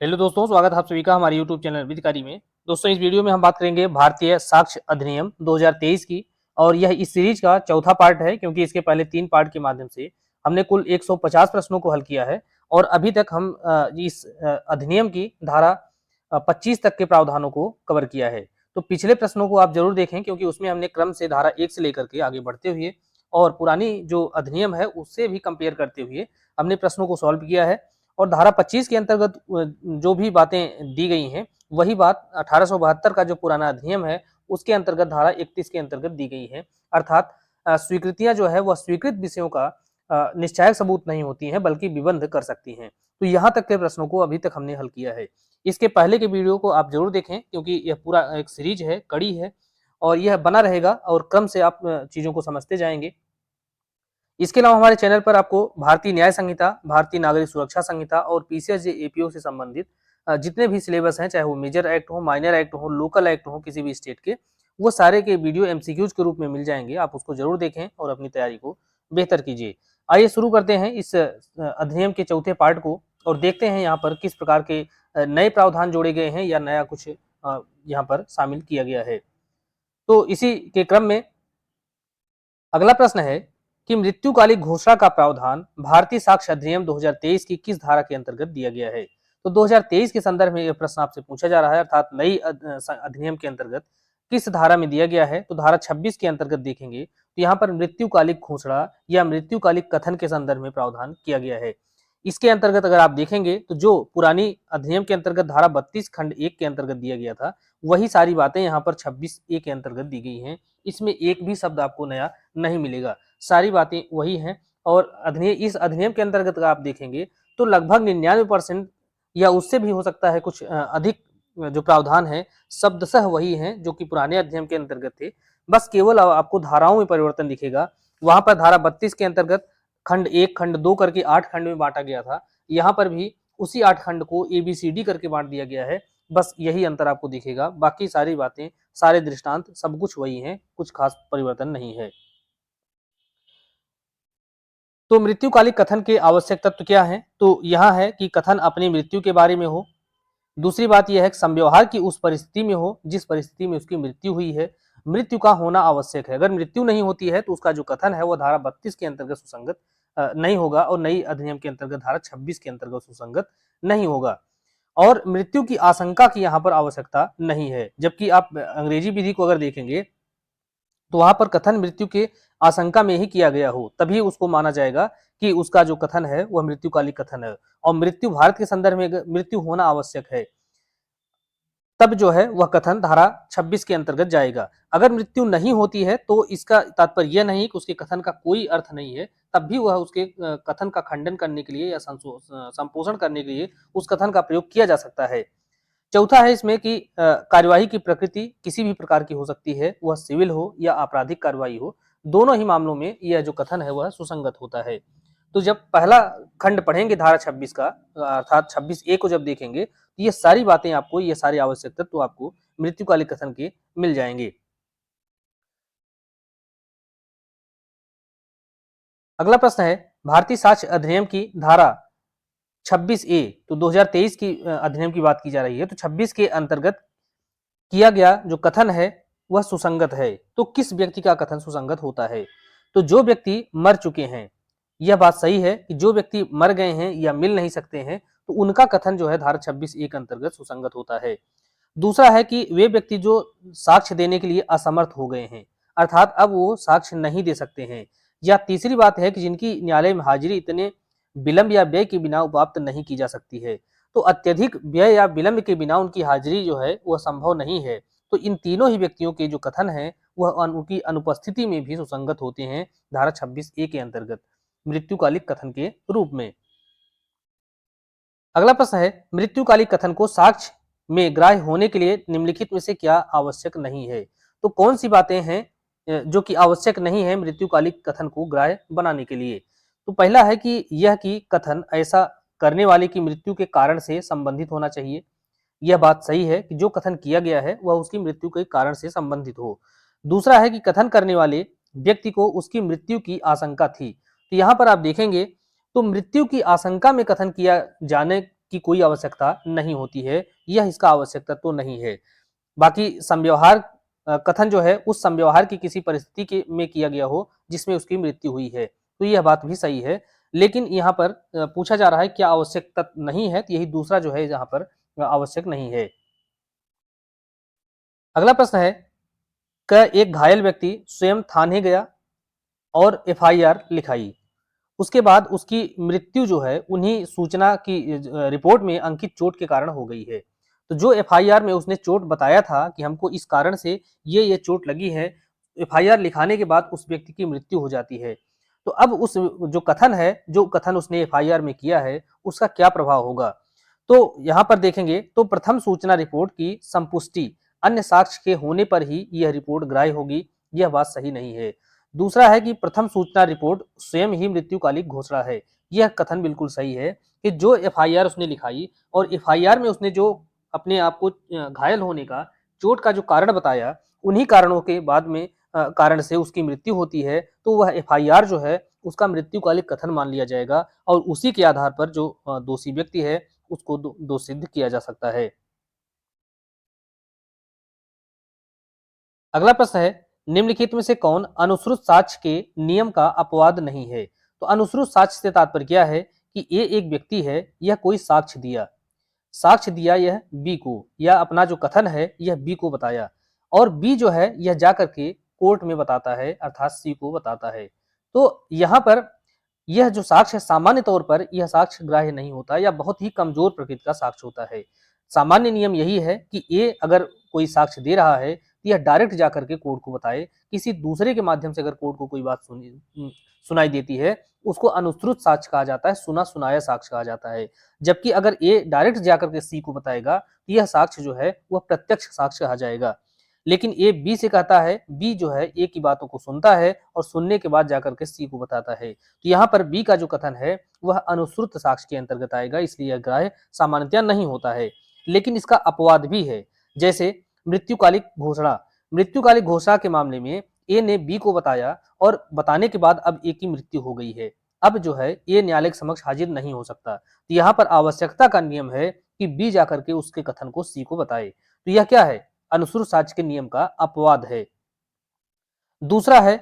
Hello दोस्तों, स्वागत है आप सभी का हमारे यूट्यूब चैनल विधिकारी में। दोस्तों, इस वीडियो में हम बात करेंगे भारतीय साक्ष्य अधिनियम 2023 की। और यह इस सीरीज का चौथा पार्ट है, क्योंकि इसके पहले 3 पार्ट के माध्यम से हमने कुल 150 प्रश्नों को हल किया है। और अभी तक हम इस अधिनियम की धारा 25 तक के प्रावधानों को कवर किया है। तो पिछले प्रश्नों को आप जरूर देखें, क्योंकि उसमें हमने क्रम से धारा 1 से लेकर के आगे बढ़ते हुए और पुरानी जो अधिनियम है उससे भी कंपेयर करते हुए हमने प्रश्नों को सॉल्व किया है। और धारा 25 के अंतर्गत जो भी बातें दी गई हैं, वही बात 1872 का जो पुराना अधिनियम है उसके अंतर्गत धारा 31 के अंतर्गत दी गई है। अर्थात स्वीकृतियां जो है वह स्वीकृत विषयों का निश्चायक सबूत नहीं होती हैं, बल्कि विबंध कर सकती हैं। तो यहाँ तक के प्रश्नों को अभी तक हमने हल किया है। इसके पहले के वीडियो को आप जरूर देखें, क्योंकि यह पूरा एक सीरीज है, कड़ी है, और यह बना रहेगा और क्रम से आप चीजों को समझते जाएंगे। इसके अलावा हमारे चैनल पर आपको भारतीय न्याय संहिता, भारतीय नागरिक सुरक्षा संहिता और पीसीएस एपीओ से संबंधित जितने भी सिलेबस हैं, चाहे वो मेजर एक्ट हो, माइनर एक्ट हो, लोकल एक्ट हो किसी भी स्टेट के, वो सारे के वीडियो एमसीक्यूज के रूप में मिल जाएंगे। आप उसको जरूर देखें और अपनी तैयारी को बेहतर कीजिए। आइए शुरू करते हैं इस अधिनियम के चौथे पार्ट को और देखते हैं यहाँ पर किस प्रकार के नए प्रावधान जोड़े गए हैं या नया कुछ यहाँ पर शामिल किया गया है। तो इसी के क्रम में अगला प्रश्न है कि मृत्युकालिक घोषणा का प्रावधान भारतीय साक्ष्य अधिनियम 2023 की किस धारा के अंतर्गत दिया गया है। तो 2023 के संदर्भ में यह प्रश्न आपसे पूछा जा रहा है, अर्थात नई अधिनियम के अंतर्गत किस धारा में दिया गया है। तो धारा 26 के अंतर्गत देखेंगे तो यहाँ पर मृत्युकालिक घोषणा या मृत्युकालिक कथन के संदर्भ में प्रावधान किया गया है। इसके अंतर्गत अगर आप देखेंगे तो जो पुरानी अधिनियम के अंतर्गत धारा 32 खंड 1 के अंतर्गत दिया गया था, वही सारी बातें यहाँ पर 26A के अंतर्गत दी गई हैं। इसमें एक भी शब्द आपको नया नहीं मिलेगा, सारी बातें वही हैं। और इस अधिनियम के अंतर्गत अगर आप देखेंगे तो लगभग 99% या उससे भी हो सकता है कुछ अधिक जो प्रावधान है शब्दशः वही हैं जो कि पुराने अधिनियम के अंतर्गत थे। बस केवल आपको धाराओं में परिवर्तन दिखेगा। वहां पर धारा 32 के अंतर्गत खंड 1 खंड 2 करके 8 खंड में बांटा गया था, यहाँ पर भी उसी 8 खंड को ABCD करके बांट दिया गया है। बस यही अंतर आपको दिखेगा, बाकी सारी बातें, सारे दृष्टांत सब कुछ वही हैं, कुछ खास परिवर्तन नहीं है। तो मृत्युकालिक कथन के आवश्यक तत्व क्या हैं? तो यहाँ है कि कथन अपनी मृत्यु के बारे में हो। दूसरी बात यह है कि संव्यवहार की उस परिस्थिति में हो जिस परिस्थिति में उसकी मृत्यु हुई है। मृत्यु का होना आवश्यक है। अगर मृत्यु नहीं होती है तो उसका जो कथन है वह धारा 32 के अंतर्गत सुसंगत नहीं होगा और नई अधिनियम के अंतर्गत धारा 26 के अंतर्गत सुसंगत नहीं होगा। और मृत्यु की आशंका की यहाँ पर आवश्यकता नहीं है। जबकि आप अंग्रेजी विधि को अगर देखेंगे तो वहां पर कथन मृत्यु के आशंका में ही किया गया हो, तभी उसको माना जाएगा कि उसका जो कथन है वह मृत्युकालिक कथन है। और मृत्यु भारत के संदर्भ में मृत्यु होना आवश्यक है, तब जो है वह कथन धारा 26 के अंतर्गत जाएगा। अगर मृत्यु नहीं होती है तो इसका तात्पर्य यह नहीं कि उसके कथन का कोई अर्थ नहीं है, तब भी वह उसके कथन का खंडन करने के लिए या संपोषण करने के लिए उस कथन का प्रयोग किया जा सकता है। चौथा है इसमें कि कार्यवाही की प्रकृति किसी भी प्रकार की हो सकती है, वह सिविल हो या आपराधिक कार्यवाही हो, दोनों ही मामलों में यह जो कथन है वह सुसंगत होता है। तो जब पहला खंड पढ़ेंगे धारा 26 का, अर्थात 26A को जब देखेंगे तो ये सारी बातें आपको, ये सारे आवश्यक तत्व तो आपको मृत्युकालिक कथन के मिल जाएंगे। अगला प्रश्न है भारतीय साक्ष्य अधिनियम की धारा 26A, तो 2023 की अधिनियम की बात की जा रही है, तो 26 के अंतर्गत किया गया जो कथन है वह सुसंगत है। तो किस व्यक्ति का कथन सुसंगत होता है? तो जो व्यक्ति मर चुके हैं। यह बात सही है कि जो व्यक्ति मर गए हैं या मिल नहीं सकते हैं तो उनका कथन जो है धारा 26A के अंतर्गत सुसंगत होता है। दूसरा है कि वे व्यक्ति जो साक्ष्य देने के लिए असमर्थ हो गए हैं, अर्थात अब वो साक्ष्य नहीं दे सकते हैं। या तीसरी बात है कि जिनकी न्यायालय में हाजिरी इतने विलंब या व्यय के बिना उपाप्त नहीं की जा सकती है। तो अत्यधिक व्यय या विलंब के बिना उनकी हाजिरी जो है वह संभव नहीं है। तो इन तीनों ही व्यक्तियों के जो कथन है वह उनकी अनुपस्थिति में भी सुसंगत होते हैं धारा 26A के अंतर्गत मृत्युकालिक कथन के रूप में। अगला प्रश्न है मृत्युकालिक कथन को साक्ष्य में ग्राह्य होने के लिए निम्नलिखित में से क्या आवश्यक नहीं है। तो कौन सी बातें हैं जो कि आवश्यक नहीं है मृत्युकालिक कथन को ग्राह्य बनाने के लिए। तो पहला है कि यह कि कथन ऐसा करने वाले की मृत्यु के कारण से संबंधित होना चाहिए। यह बात सही है कि जो कथन किया गया है वह उसकी मृत्यु के कारण से संबंधित हो। दूसरा है कि कथन करने वाले व्यक्ति को उसकी मृत्यु की आशंका थी। तो यहाँ पर आप देखेंगे तो मृत्यु की आशंका में कथन किया जाने की कोई आवश्यकता नहीं होती है, यह इसका आवश्यक तत्व तो नहीं है। बाकी समव्यवहार कथन जो है उस समव्यवहार की किसी परिस्थिति के में किया गया हो जिसमें उसकी मृत्यु हुई है, तो यह बात भी सही है। लेकिन यहाँ पर पूछा जा रहा है क्या आवश्यक तत्व नहीं है, तो यही दूसरा जो है यहाँ पर आवश्यक नहीं है। अगला प्रश्न है कि एक घायल व्यक्ति स्वयं थाने गया और एफआईआर लिखाई। उसके बाद उसकी मृत्यु जो है उन्हीं सूचना की रिपोर्ट में अंकित चोट के कारण हो गई है। तो जो एफआईआर में उसने चोट बताया था कि हमको इस कारण से ये चोट लगी है, एफआईआर लिखाने के बाद उस व्यक्ति की मृत्यु हो जाती है। तो अब उस जो कथन है, जो कथन उसने एफआईआर में किया है, उसका क्या प्रभाव होगा? तो यहाँ पर देखेंगे तो प्रथम सूचना रिपोर्ट की संपुष्टि अन्य साक्ष्य के होने पर ही यह रिपोर्ट ग्राह्य होगी, यह बात सही नहीं है। दूसरा है कि प्रथम सूचना रिपोर्ट स्वयं ही मृत्युकालिक घोषणा है। यह कथन बिल्कुल सही है कि जो एफआईआर उसने लिखाई और एफआईआर में उसने जो अपने आप को घायल होने का, चोट का जो कारण बताया, उन्हीं कारणों के बाद में कारण से उसकी मृत्यु होती है, तो वह एफआईआर जो है उसका मृत्युकालिक कथन मान लिया जाएगा और उसी के आधार पर जो दोषी व्यक्ति है उसको दोष सिद्ध किया जा सकता है। अगला प्रश्न है निम्नलिखित में से कौन अनुश्रुत साक्ष्य के नियम का अपवाद नहीं है? तो अनुश्रुत साक्ष्य से तात्पर्य क्या है कि ये एक व्यक्ति है, यह कोई साक्ष्य दिया यह बी को, या अपना जो कथन है यह बी को बताया और बी जो है यह जाकर के कोर्ट में बताता है अर्थात सी को बताता है। तो यहाँ पर यह जो साक्ष्य है सामान्य तौर पर यह साक्ष्य ग्राह्य नहीं होता या बहुत ही कमजोर प्रकृति का साक्ष्य होता है। सामान्य नियम यही है कि ए अगर कोई साक्ष्य दे रहा है तो यह डायरेक्ट जाकर के कोर्ट को बताए। किसी दूसरे के माध्यम से अगर कोर्ट को कोई बात सुनाई देती है उसको अनुश्रुत साक्ष्य कहा जाता है, सुना सुनाया साक्ष्य कहा जाता है। जबकि अगर ए डायरेक्ट जाकर के सी को बताएगा तो यह साक्ष्य जो है वह प्रत्यक्ष साक्ष्य कहा जाएगा। लेकिन ए बी से कहता है, बी जो है ए की बातों को सुनता है और सुनने के बाद जाकर के सी को बताता है। तो यहाँ पर बी का जो कथन है वह अनुश्रुत साक्ष्य के अंतर्गत आएगा, इसलिए यह ग्राह्य सामान्यतया नहीं होता है। लेकिन इसका अपवाद भी है, जैसे मृत्युकालिक घोषणा। मृत्युकालिक घोषणा के मामले में ए ने बी को बताया और बताने के बाद अब ए की मृत्यु हो गई है। अब जो है ए न्यायालय के समक्ष हाजिर नहीं हो सकता। तो यहाँ पर आवश्यकता का नियम है कि बी जाकर के उसके कथन को सी को बताए। तो यह क्या है? अनुश्रुत साक्ष्य के नियम का अपवाद है। दूसरा है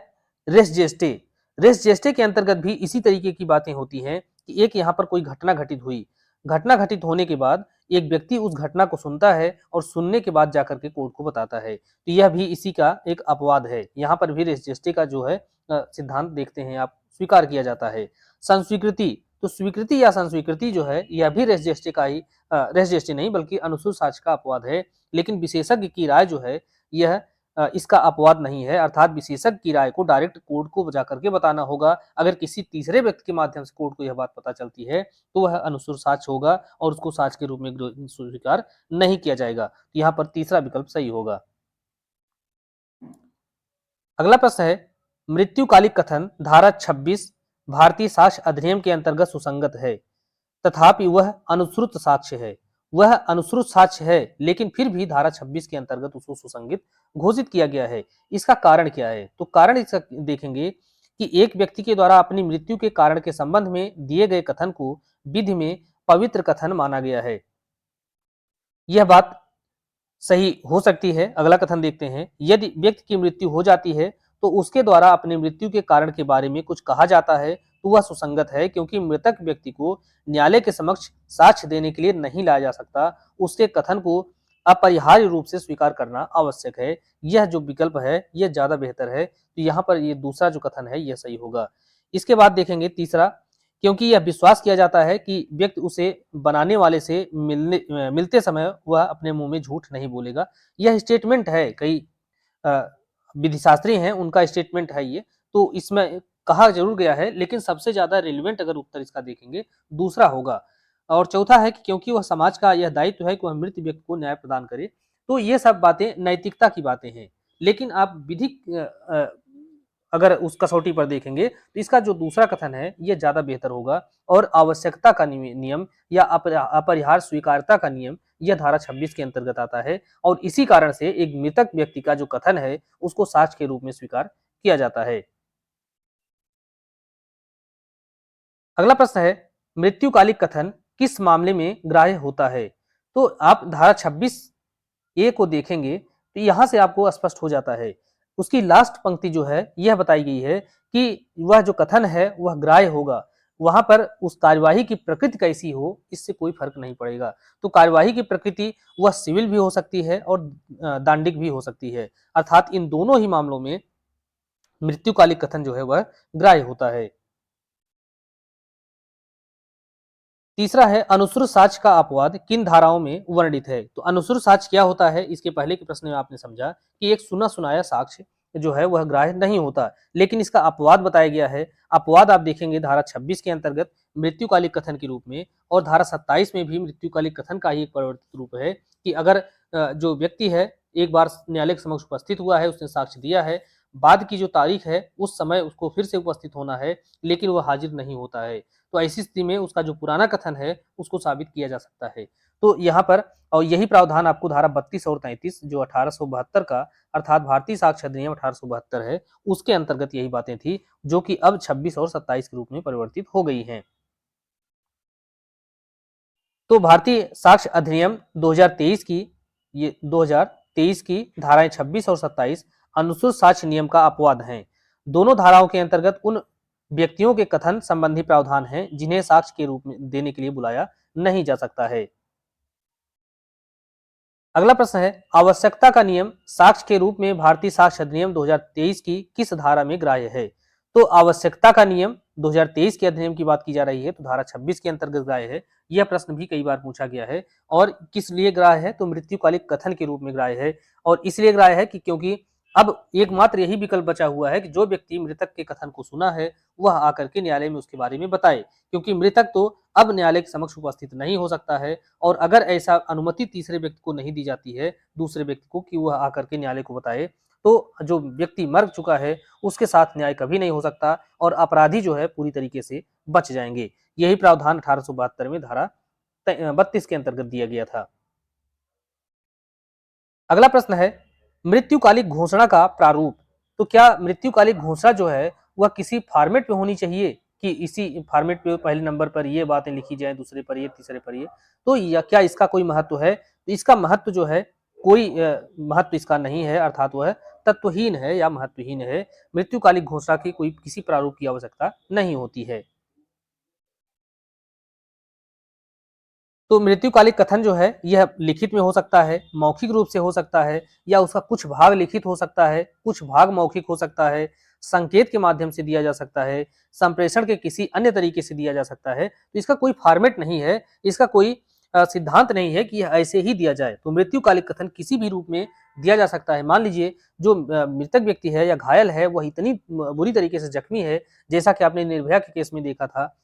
रेस जेस्टे। रेस जेस्टे के अंतर्गत भी इसी तरीके की बातें होती हैं कि एक यहाँ पर कोई घटना घटित हुई, घटना घटित होने के बाद एक व्यक्ति उस घटना को सुनता है और सुनने के बाद जाकर के कोर्ट को बताता है। तो यह भी इसी का एक अपवाद है। यहाँ पर भी रेस जेस्टे का जो है सिद्धांत देखते हैं आप, स्वीकार किया जाता है। संस्वीकृति, तो स्वीकृति या संस्वीकृति जो है यह भी रेस जेस्टे का ही रेस जेस्टे नहीं बल्कि अनुश्रुत साक्ष्य का अपवाद है। लेकिन विशेषज्ञ की राय जो है यह इसका अपवाद नहीं है, अर्थात विशेषज्ञ की राय को डायरेक्ट कोर्ट को जाकर के बताना होगा। अगर किसी तीसरे व्यक्ति के माध्यम से कोर्ट को यह बात पता चलती है तो वह अनुश्रुत साक्ष्य होगा और उसको साक्ष्य के रूप में स्वीकार नहीं किया जाएगा। यहाँ पर तीसरा विकल्प सही होगा। अगला प्रश्न है मृत्युकालिक कथन धारा 26 भारतीय साक्ष्य अधिनियम के अंतर्गत सुसंगत है, तथापि वह अनुश्रुत साक्ष्य है। वह अनुश्रुत साक्ष्य है लेकिन फिर भी धारा 26 के अंतर्गत उसको सुसंगित घोषित किया गया है। इसका कारण क्या है? तो कारण इसका देखेंगे कि एक व्यक्ति के द्वारा अपनी मृत्यु के कारण के संबंध में दिए गए कथन को विधि में पवित्र कथन माना गया है। यह बात सही हो सकती है। अगला कथन देखते हैं, यदि व्यक्ति की मृत्यु हो जाती है तो उसके द्वारा अपनी मृत्यु के कारण के बारे में कुछ कहा जाता है तो वह सुसंगत है, क्योंकि मृतक व्यक्ति को न्यायालय के समक्ष साक्ष्य देने के लिए नहीं लाया जा सकता। उसके कथन को अपरिहार्य रूप से स्वीकार करना आवश्यक है। यह जो विकल्प है यह ज्यादा बेहतर है। तो यहाँ पर ये दूसरा जो कथन है यह सही होगा। इसके बाद देखेंगे तीसरा, क्योंकि यह विश्वास किया जाता है कि व्यक्ति उसे बनाने वाले से मिलते समय वह अपने मुंह में झूठ नहीं बोलेगा। यह स्टेटमेंट है, कई विधिशास्त्री हैं उनका स्टेटमेंट है ये, तो इसमें कहा जरूर गया है लेकिन सबसे ज्यादा रिलेवेंट अगर उत्तर इसका देखेंगे दूसरा होगा। और चौथा है कि क्योंकि वह समाज का यह दायित्व है कि वह मृत व्यक्ति को न्याय प्रदान करे। तो ये सब बातें नैतिकता की बातें हैं, लेकिन आप विधिक अगर उस कसौटी पर देखेंगे तो इसका जो दूसरा कथन है यह ज्यादा बेहतर होगा। और आवश्यकता का नियम या अपरिहार्य स्वीकार्यता का नियम यह धारा 26 के अंतर्गत आता है और इसी कारण से एक मृतक व्यक्ति का जो कथन है उसको साक्ष्य के रूप में स्वीकार किया जाता है। अगला प्रश्न है मृत्युकालिक कथन किस मामले में ग्राह्य होता है। तो आप धारा 26A को देखेंगे तो यहां से आपको स्पष्ट हो जाता है। उसकी लास्ट पंक्ति जो है यह बताई गई है कि वह जो कथन है वह ग्राह्य होगा। वहां पर उस कार्यवाही की प्रकृति कैसी हो इससे कोई फर्क नहीं पड़ेगा। तो कार्यवाही की प्रकृति वह सिविल भी हो सकती है और दांडिक भी हो सकती है, अर्थात इन दोनों ही मामलों में मृत्युकालिक कथन जो है वह ग्राह्य होता है। तीसरा है अनुश्रुत साक्ष्य का अपवाद किन धाराओं में वर्णित है। तो अनुश्रुत साक्ष्य क्या होता है, इसके पहले के प्रश्न में आपने समझा कि एक सुना सुनाया साक्ष्य जो है वह ग्राह्य नहीं होता, लेकिन इसका अपवाद बताया गया है। अपवाद आप देखेंगे धारा 26 के अंतर्गत मृत्युकालिक कथन के रूप में, और धारा 27 में भी मृत्युकालिक कथन का ही एक परिवर्तित रूप है कि अगर जो व्यक्ति है एक बार न्यायालय के समक्ष उपस्थित हुआ है, उसने साक्ष्य दिया है, बाद की जो तारीख है उस समय उसको फिर से उपस्थित होना है लेकिन वह हाजिर नहीं होता है, तो ऐसी स्थिति में उसका जो पुराना कथन है उसको साबित किया जा सकता है। तो यहाँ पर और यही प्रावधान आपको धारा 32 और 33 जो 1872 का अर्थात भारतीय साक्ष्य अधिनियम 1872 है उसके अंतर्गत यही बातें थी, जो कि अब 26 और 27 के रूप में परिवर्तित हो गई हैं। तो भारतीय साक्ष्य अधिनियम 2023 की धाराएं 26 और 27 अनुसूचित साक्ष्य नियम का अपवाद हैं। दोनों धाराओं के अंतर्गत उन व्यक्तियों के कथन संबंधी प्रावधान हैं जिन्हें साक्ष्य के रूप में देने के लिए बुलाया नहीं जा सकता है। अगला प्रश्न है आवश्यकता का नियम साक्ष्य के रूप में भारतीय साक्ष्य अधिनियम 2023 की किस धारा में ग्राह्य है। तो आवश्यकता का नियम 2023 के अधिनियम की बात की जा रही है तो धारा 26 के अंतर्गत ग्राह्य है। यह प्रश्न भी कई बार पूछा गया है और किस लिए ग्राह्य है, तो मृत्युकालिक कथन के रूप में ग्राह्य है। और इसलिए ग्राह्य है कि क्योंकि अब एकमात्र यही विकल्प बचा हुआ है कि जो व्यक्ति मृतक के कथन को सुना है वह आकर के न्यायालय में उसके बारे में बताए, क्योंकि मृतक तो अब न्यायालय के समक्ष उपस्थित नहीं हो सकता है। और अगर ऐसा अनुमति तीसरे व्यक्ति को नहीं दी जाती है दूसरे व्यक्ति को कि वह आकर के न्यायालय को बताए, तो जो व्यक्ति मर चुका है उसके साथ न्याय कभी नहीं हो सकता और अपराधी जो है पूरी तरीके से बच जाएंगे। यही प्रावधान 1872 में धारा 32 के अंतर्गत दिया गया था। अगला प्रश्न है मृत्युकालिक घोषणा का प्रारूप। तो क्या मृत्युकालिक घोषणा जो है वह किसी फॉर्मेट पे होनी चाहिए कि इसी फॉर्मेट पे पहले नंबर पर ये बातें लिखी जाए, दूसरे पर ये, तीसरे पर ये, तो या क्या इसका कोई महत्व है। तो इसका महत्व जो है कोई महत्व इसका नहीं है, अर्थात वह तत्वहीन है या महत्वहीन है। मृत्युकालिक घोषणा की कोई किसी प्रारूप की आवश्यकता नहीं होती है। तो मृत्युकालिक कथन जो है यह लिखित में हो सकता है, मौखिक रूप से हो सकता है, या उसका कुछ भाग लिखित हो सकता है, कुछ भाग मौखिक हो सकता है, संकेत के माध्यम से दिया जा सकता है, संप्रेषण के किसी अन्य तरीके से दिया जा सकता है। तो इसका कोई फॉर्मेट नहीं है, इसका कोई सिद्धांत नहीं है कि यह ऐसे ही दिया जाए। तो मृत्युकालिक कथन किसी भी रूप में दिया जा सकता है। मान लीजिए जो मृतक व्यक्ति है या घायल है वह इतनी बुरी तरीके से जख्मी है, जैसा कि आपने निर्भया के केस में देखा था।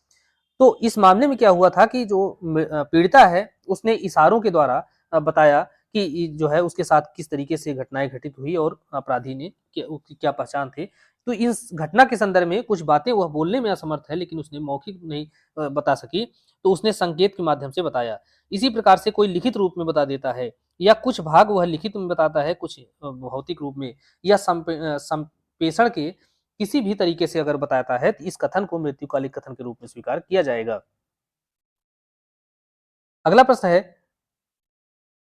तो इस मामले में क्या हुआ था कि जो पीड़िता है उसने इशारों के द्वारा बताया कि जो है उसके साथ किस तरीके से घटनाएं घटित हुई और अपराधी ने उसकी क्या पहचान थी। तो इस घटना के संदर्भ में कुछ बातें वह बोलने में असमर्थ है लेकिन उसने मौखिक नहीं बता सकी, तो उसने संकेत के माध्यम से बताया। इसी प्रकार से कोई लिखित रूप में बता देता है या कुछ भाग वह लिखित में बताता है, कुछ भौतिक रूप में, या संप्रेषण के किसी भी तरीके से अगर बताता है तो इस कथन को मृत्युकालिक कथन के रूप में स्वीकार किया जाएगा। अगला प्रश्न है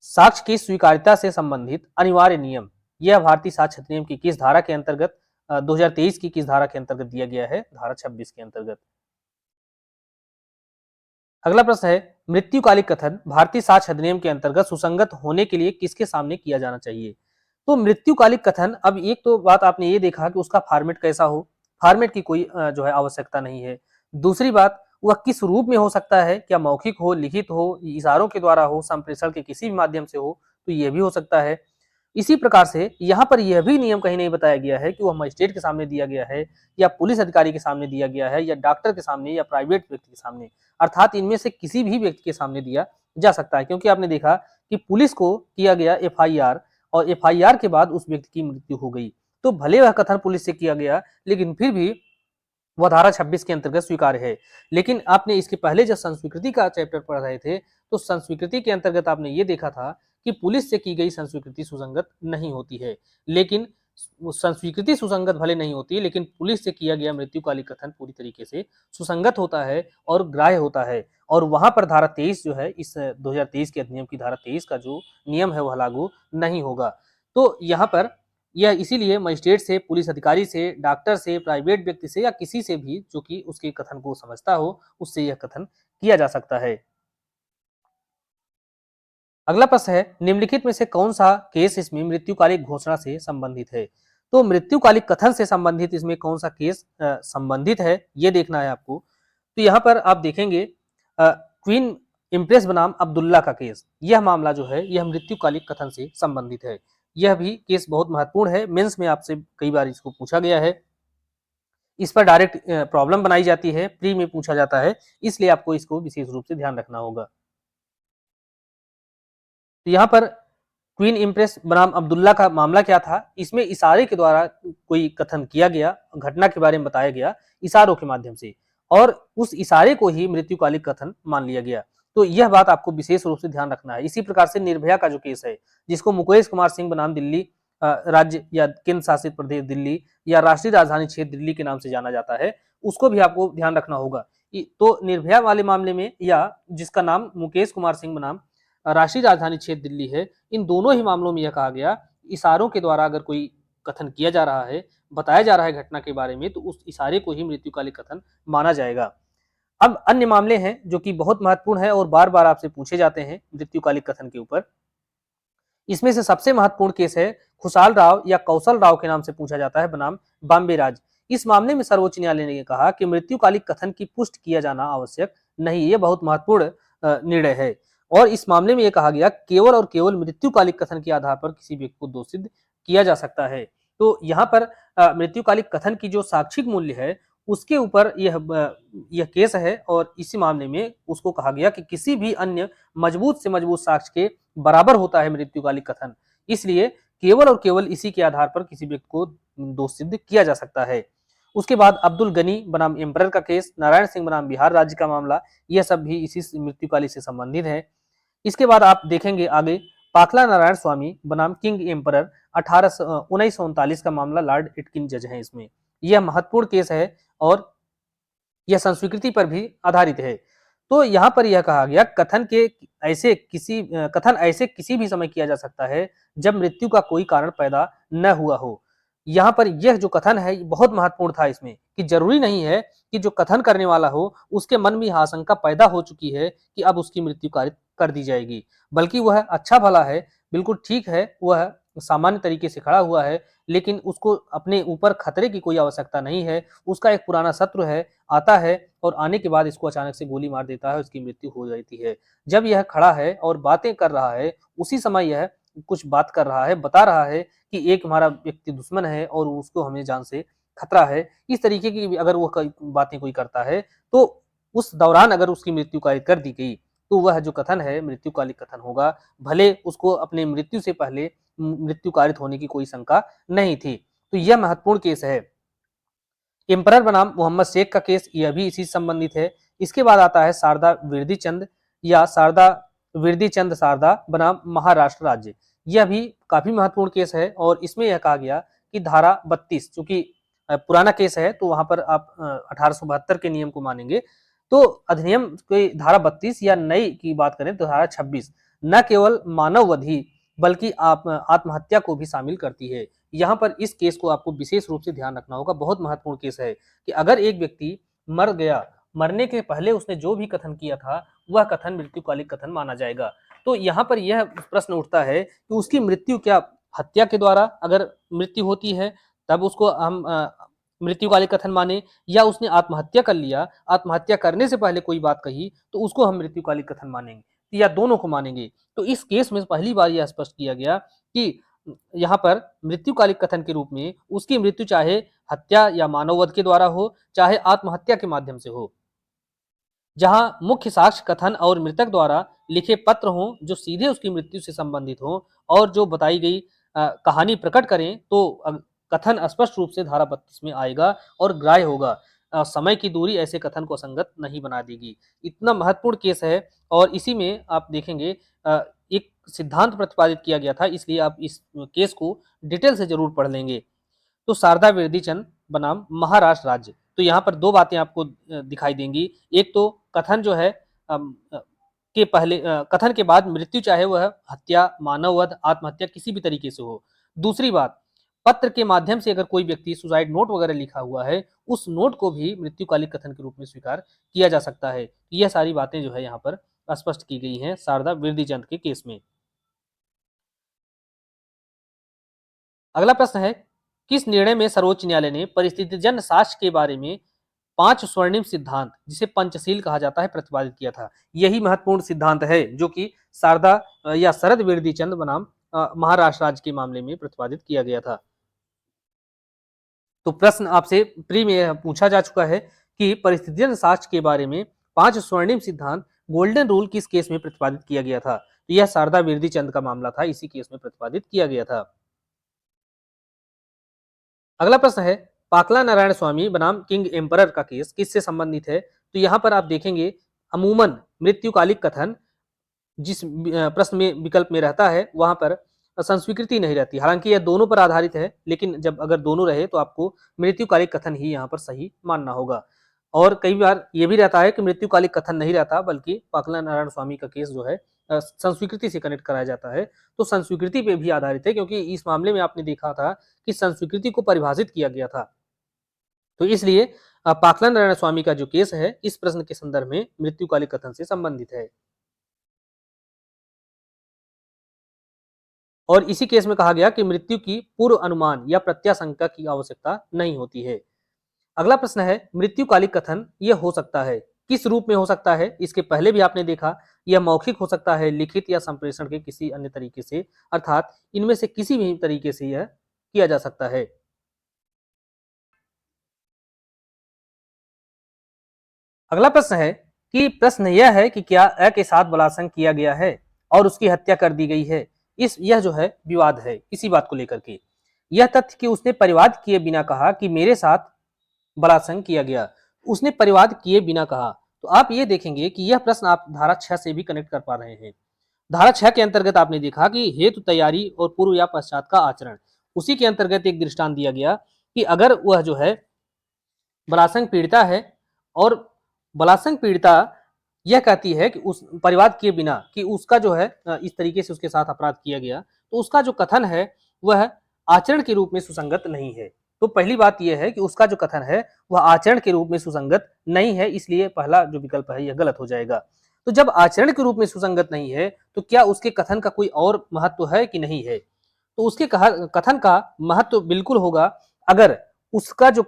साक्ष्य की स्वीकार्यता से संबंधित अनिवार्य नियम। यह भारतीय साक्ष्य अधिनियम की किस धारा के अंतर्गत 2023 की किस धारा के अंतर्गत दिया गया है, धारा 26 के अंतर्गत। अगला प्रश्न है मृत्युकालिक कथन भारतीय साक्ष्य अधिनियम के अंतर्गत सुसंगत होने के लिए किसके सामने किया जाना चाहिए। तो मृत्युकालिक कथन, अब एक तो बात आपने ये देखा कि उसका फॉर्मेट कैसा हो, फॉर्मेट की कोई जो है आवश्यकता नहीं है। दूसरी बात वह किस रूप में हो सकता है, क्या मौखिक हो, लिखित हो, इशारों के द्वारा हो, संप्रेषण के किसी भी माध्यम से हो, तो यह भी हो सकता है। इसी प्रकार से यहाँ पर यह भी नियम कहीं नहीं बताया गया है कि वह मजिस्ट्रेट के सामने दिया गया है या पुलिस अधिकारी के सामने दिया गया है या डॉक्टर के सामने या प्राइवेट व्यक्ति के सामने, अर्थात इनमें से किसी भी व्यक्ति के सामने दिया जा सकता है। क्योंकि आपने देखा कि पुलिस को किया गया एफआईआर और एफआईआर के बाद उस व्यक्ति की मृत्यु हो गई, तो भले वह कथन पुलिस से किया गया लेकिन फिर भी वह धारा 26 के अंतर्गत स्वीकार्य है। लेकिन आपने इसके पहले जब संस्वीकृति का चैप्टर पढ़ रहे थे तो संस्वीकृति के अंतर्गत आपने ये देखा था कि पुलिस से की गई संस्वीकृति सुसंगत नहीं होती है, लेकिन स्वीकृति सुसंगत भले नहीं होती, लेकिन पुलिस से किया गया मृत्युकालिक कथन पूरी तरीके से सुसंगत होता है और ग्राह्य होता है, और वहां पर धारा 23 जो है, इस 2023 के अधिनियम की धारा 23 का जो नियम है वह लागू नहीं होगा। तो यहाँ पर यह इसीलिए मजिस्ट्रेट से, पुलिस अधिकारी से, डॉक्टर से, प्राइवेट व्यक्ति से या किसी से भी जो कि उसके कथन को समझता हो, उससे यह कथन किया जा सकता है। अगला प्रश्न है, निम्नलिखित में से कौन सा केस इसमें मृत्युकालिक घोषणा से संबंधित है? तो मृत्युकालिक कथन से संबंधित इसमें कौन सा केस संबंधित है, ये देखना है आपको। तो यहाँ पर आप देखेंगे क्वीन इम्प्रेस बनाम अब्दुल्ला का केस, यह मामला जो है यह मृत्युकालिक कथन से संबंधित है। यह भी केस बहुत महत्वपूर्ण है, मेंस में आपसे कई बार इसको पूछा गया है, इस पर डायरेक्ट प्रॉब्लम बनाई जाती है, प्री में पूछा जाता है, इसलिए आपको इसको विशेष रूप से ध्यान रखना होगा। तो यहाँ पर क्वीन इम्प्रेस बनाम अब्दुल्ला का मामला क्या था? इसमें इशारे के द्वारा कोई कथन किया गया, घटना के बारे में बताया गया इशारों के माध्यम से, और उस इशारे को ही मृत्युकालिक कथन मान लिया गया। तो यह बात आपको विशेष रूप से ध्यान रखना है। इसी प्रकार से निर्भया का जो केस है, जिसको मुकेश कुमार सिंह बनाम दिल्ली राज्य या केंद्र शासित प्रदेश दिल्ली या राष्ट्रीय राजधानी क्षेत्र दिल्ली के नाम से जाना जाता है, उसको भी आपको ध्यान रखना होगा। तो निर्भया वाले मामले में, या जिसका नाम मुकेश कुमार सिंह बनाम राष्ट्रीय राजधानी क्षेत्र दिल्ली है, इन दोनों ही मामलों में यह कहा गया, इशारों के द्वारा अगर कोई कथन किया जा रहा है, बताया जा रहा है घटना के बारे में, तो उस इशारे को ही मृत्युकालिक कथन माना जाएगा। अब अन्य मामले हैं जो कि बहुत महत्वपूर्ण है और बार बार आपसे पूछे जाते हैं मृत्युकालिक कथन के ऊपर। इसमें से सबसे महत्वपूर्ण केस है खुशाल राव या कौशल राव के नाम से पूछा जाता है बनाम बॉम्बे राज। इस मामले में सर्वोच्च न्यायालय ने कहा कि मृत्युकालिक कथन की पुष्टि किया जाना आवश्यक नहीं, ये बहुत महत्वपूर्ण निर्णय है। और इस मामले में यह कहा गया केवल और केवल मृत्युकालिक कथन के आधार पर किसी व्यक्ति को दोषी किया जा सकता है। तो यहाँ पर मृत्युकालिक कथन की जो साक्षिक मूल्य है, उसके ऊपर यह केस है, और इसी मामले में उसको कहा गया कि किसी भी अन्य मजबूत से मजबूत साक्ष्य के बराबर होता है मृत्युकालिक कथन, इसलिए केवल और केवल इसी के आधार पर किसी व्यक्ति को दोष सिद्ध किया जा सकता है। उसके बाद अब्दुल गनी बनाम एम्परर का केस, नारायण सिंह बनाम बिहार राज्य का मामला, यह सब भी इसी मृत्युकालिक से संबंधित है। इसके बाद आप देखेंगे आगे पाखला नारायण स्वामी बनाम किंग एम्परर 1939 का मामला, लॉर्ड एटकिन जज है इसमें। यह महत्वपूर्ण केस है और यह संस्वीकृति पर भी आधारित है। तो यहाँ पर यह कहा गया कथन ऐसे किसी भी समय किया जा सकता है जब मृत्यु का कोई कारण पैदा न हुआ हो। यहाँ पर यह जो कथन है बहुत महत्वपूर्ण था इसमें, कि जरूरी नहीं है कि जो कथन करने वाला हो उसके मन में आशंका पैदा हो चुकी है कि अब उसकी मृत्यु कारित कर दी जाएगी, बल्कि वह अच्छा भला है, बिल्कुल ठीक है, वह सामान्य तरीके से खड़ा हुआ है, लेकिन उसको अपने ऊपर खतरे की कोई आवश्यकता नहीं है। उसका एक पुराना शत्रु है, आता है और आने के बाद इसको अचानक से गोली मार देता है, उसकी मृत्यु हो जाती है। जब यह खड़ा है और बातें कर रहा है, उसी समय यह कुछ बात कर रहा है, बता रहा है कि एक हमारा व्यक्ति दुश्मन है और उसको हमें जान से खतरा है। इस तरीके की अगर वो बातें कोई करता है, तो उस दौरान अगर उसकी मृत्यु कारित कर दी गई, तो वह जो कथन है मृत्युकालिक कथन होगा, भले उसको अपने मृत्यु से पहले मृत्यु कारित होने की कोई शंका नहीं थी। तो यह महत्वपूर्ण केस है। एम्परर बनाम मोहम्मद शेख का केस, यह भी इसी से संबंधित है। इसके बाद आता है शारदा विरदीचंद या शारदा विरदीचंद शारदा बनाम महाराष्ट्र राज्य। यह भी काफी महत्वपूर्ण केस है और इसमें यह कहा गया कि धारा 32, चूंकि पुराना केस है तो वहां पर आप 1872 के नियम को मानेंगे, तो अधिनियम की धारा 32 या नई की बात करें तो धारा 26 न केवल मानव वधि बल्कि आत्महत्या को भी शामिल करती है। यहाँ पर इस केस को आपको विशेष रूप से ध्यान रखना होगा, बहुत महत्वपूर्ण केस है कि अगर एक व्यक्ति मर गया, मरने के पहले उसने जो भी कथन किया था वह कथन मृत्युकालिक कथन माना जाएगा। तो यहाँ पर यह प्रश्न उठता है कि उसकी मृत्यु क्या हत्या के द्वारा अगर मृत्यु होती है तब उसको हम मृत्युकालिक कथन माने, या उसने आत्महत्या कर लिया, आत्महत्या करने से पहले कोई बात कही तो उसको हम मृत्युकालिक कथन मानेंगे, या दोनों को मानेंगे। तो इस केस में पहली बार यह स्पष्ट किया गया कि यहाँ पर मृत्युकालिक कथन के रूप में उसकी मृत्यु चाहे हत्या या मानववध के द्वारा हो, चाहे आत्महत्या के माध्यम से हो, जहां मुख्य साक्ष्य कथन और मृतक द्वारा लिखे पत्र हों जो सीधे उसकी मृत्यु से संबंधित हों और जो बताई गई कहानी प्रकट करें, तो कथन स्पष्ट रूप से धारा 32 में आएगा और ग्राह्य होगा। समय की दूरी ऐसे कथन को असंगत नहीं बना देगी। इतना महत्वपूर्ण केस है और इसी में आप देखेंगे एक सिद्धांत प्रतिपादित किया गया था, इसलिए आप इस केस को डिटेल से जरूर पढ़ लेंगे। तो शारदा वेदीचंद बनाम महाराष्ट्र राज्य। तो यहाँ पर दो बातें आपको दिखाई देंगी। एक तो कथन जो है के पहले कथन के बाद मृत्यु चाहे वह हत्या, मानववध, आत्महत्या किसी भी तरीके से हो। दूसरी बात, पत्र के माध्यम से अगर कोई व्यक्ति सुसाइड नोट वगैरह लिखा हुआ है, उस नोट को भी मृत्युकालिक कथन के रूप में स्वीकार किया जा सकता है। यह सारी बातें जो है यहाँ पर स्पष्ट की गई हैं शारदा वेदीचंद के केस में। अगला प्रश्न है, किस निर्णय में सर्वोच्च न्यायालय ने परिस्थितिजन्य साक्ष्य के बारे में 5 स्वर्णिम सिद्धांत, जिसे पंचशील कहा जाता है, प्रतिपादित किया था? यही महत्वपूर्ण सिद्धांत है जो कि शारदा या शरद वेदीचंद बनाम महाराष्ट्र राज्य के मामले में प्रतिपादित किया गया था। तो प्रश्न आपसे प्री में पूछा जा चुका है कि परिस्थितिजन्य साक्ष्य के बारे में 5 स्वर्णिम सिद्धांत गोल्डन रूल किस केस में प्रतिपादित किया गया था? तो यह शारदा वेदीचंद का मामला था, इसी केस में प्रतिपादित किया गया था। अगला प्रश्न है, पाकला नारायण स्वामी बनाम किंग एम्परर का केस किससे संबंधित है? तो यहाँ पर आप देखेंगे अमूमन मृत्युकालिक कथन जिस प्रश्न में विकल्प में रहता है वहां पर संस्वीकृति नहीं रहती। हालांकि यह दोनों पर आधारित है, लेकिन जब अगर दोनों रहे तो आपको मृत्युकालिक कथन ही यहाँ पर सही मानना होगा। और कई बार यह भी रहता है कि मृत्युकालिक कथन नहीं रहता, बल्कि पाकला नारायण स्वामी का केस जो है संस्वीकृति से कनेक्ट कराया जाता है। तो संस्वीकृति पे भी आधारित है, क्योंकि इस मामले में आपने देखा था कि संस्वीकृति को परिभाषित किया गया था। तो इसलिए पाकला नारायण स्वामी का जो केस है इस प्रश्न के संदर्भ में मृत्युकालिक कथन से संबंधित है। और इसी केस में कहा गया कि मृत्यु की पूर्व अनुमान या प्रत्याशंका की आवश्यकता नहीं होती है। अगला प्रश्न है, मृत्युकालिक कथन यह हो सकता है, किस रूप में हो सकता है? इसके पहले भी आपने देखा, यह मौखिक हो सकता है, लिखित या संप्रेषण के किसी अन्य तरीके से, अर्थात इनमें से किसी भी तरीके से यह किया जा सकता है। अगला प्रश्न है कि प्रश्न यह है कि क्या अ के साथ बलात्संग किया गया है और उसकी हत्या कर दी गई है? यह जो है विवाद है इसी बात को लेकर के। यह तथ्य कि उसने परिवाद किए बिना कहा कि मेरे साथ बलात्संग किया गया, उसने परिवाद किए बिना कहा। तो आप ये देखेंगे कि यह प्रश्न आप धारा 6 से भी कनेक्ट कर पा रहे हैं। धारा 6 के अंतर्गत आपने देखा कि हेतु तैयारी और पूर्व या पश्चात का आचरण, उसी के अंतर्गत एक दृष्टांत दिया गया कि अगर वह जो है बलात्संग पीड़िता है और बलात्संग पीड़िता यह कहती है कि उस परिवाद किए बिना कि उसका जो है इस तरीके से उसके साथ अपराध किया गया, तो उसका जो कथन है वह आचरण के रूप में सुसंगत नहीं है। तो पहली बात यह है कि उसका जो कथन है वह आचरण के रूप में सुसंगत नहीं है, इसलिए पहला जो विकल्प है यह गलत हो जाएगा। तो जब आचरण के रूप में सुसंगत नहीं है तो क्या उसके कथन का कोई और महत्व है कि नहीं है? तो उसके कथन का महत्व बिल्कुल होगा अगर उसका जो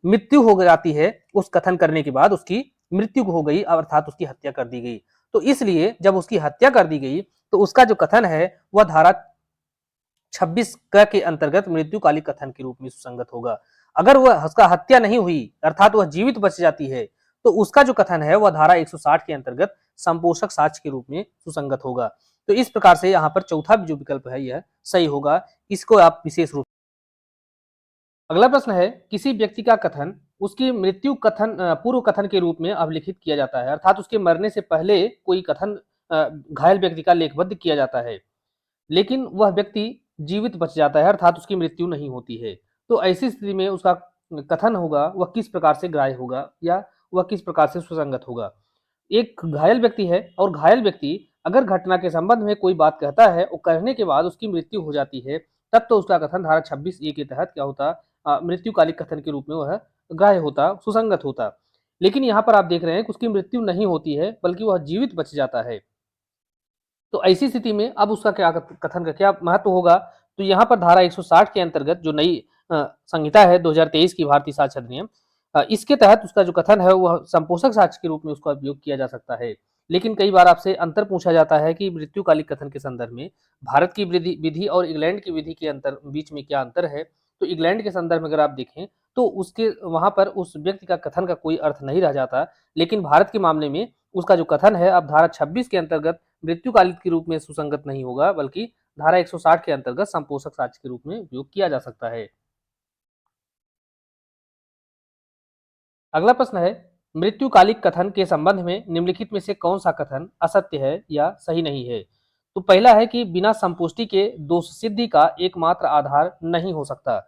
मृत्यु हो जाती है, उस कथन करने के बाद उसकी मृत्यु हो गई, अर्थात उसकी हत्या कर दी गई। तो इसलिए जब उसकी हत्या कर दी गई तो उसका जो कथन है वह धारा 26 क के अंतर्गत मृत्युकालिक कथन के रूप में सुसंगत होगा। अगर वह उसका हत्या नहीं हुई अर्थात वह जीवित बच जाती है तो उसका जो कथन है वह धारा 160 के अंतर्गत संपोषक साक्ष्य के रूप में सुसंगत होगा। तो इस प्रकार से यहाँ पर चौथा जो विकल्प है यह सही होगा। इसको आप विशेष रूप। अगला प्रश्न है, किसी व्यक्ति का कथन उसकी मृत्यु कथन पूर्व कथन के रूप में अभिलिखित किया जाता है, अर्थात उसके मरने से पहले कोई कथन घायल व्यक्ति का लेखबद्ध किया जाता है, लेकिन वह व्यक्ति जीवित बच जाता है, अर्थात उसकी मृत्यु नहीं होती है। तो ऐसी स्थिति में उसका कथन होगा वह किस प्रकार से ग्राह्य होगा या वह किस प्रकार से सुसंगत होगा? एक घायल व्यक्ति है और घायल व्यक्ति अगर घटना के संबंध में कोई बात कहता है और कहने के बाद उसकी मृत्यु हो जाती है, तब तो उसका कथन धारा 26 ए के तहत क्या होता? मृत्युकालिक कथन के रूप में वह ग्राह्य होता, सुसंगत होता। लेकिन यहाँ पर आप देख रहे हैं कि उसकी मृत्यु नहीं होती है, बल्कि वह जीवित बच जाता है। तो ऐसी स्थिति में अब उसका क्या कथन का क्या महत्व होगा? तो यहाँ पर धारा 160 के अंतर्गत जो नई संहिता है 2023 की भारतीय साक्ष्य अधिनियम, इसके तहत उसका जो कथन है वह संपोषक साक्ष्य के रूप में उसका उपयोग किया जा सकता है। लेकिन कई बार आपसे अंतर पूछा जाता है कि मृत्युकालिक कथन के संदर्भ में भारत की विधि और इंग्लैंड की विधि के अंतर बीच में क्या अंतर है? तो इंग्लैंड के संदर्भ में अगर आप देखें तो उसके वहां पर उस व्यक्ति का कथन का कोई अर्थ नहीं रह जाता, लेकिन भारत के मामले में उसका जो कथन है अब धारा 26 के अंतर्गत मृत्युकालिक के रूप में सुसंगत नहीं होगा, बल्कि धारा 160 के अंतर्गत संपोषक साक्ष्य के रूप में उपयोग किया जा सकता है। अगला प्रश्न है, मृत्युकालिक कथन के संबंध में निम्नलिखित में से कौन सा कथन असत्य है या सही नहीं है? तो पहला है कि बिना संपुष्टि के दोष सिद्धि का एकमात्र आधार नहीं हो सकता।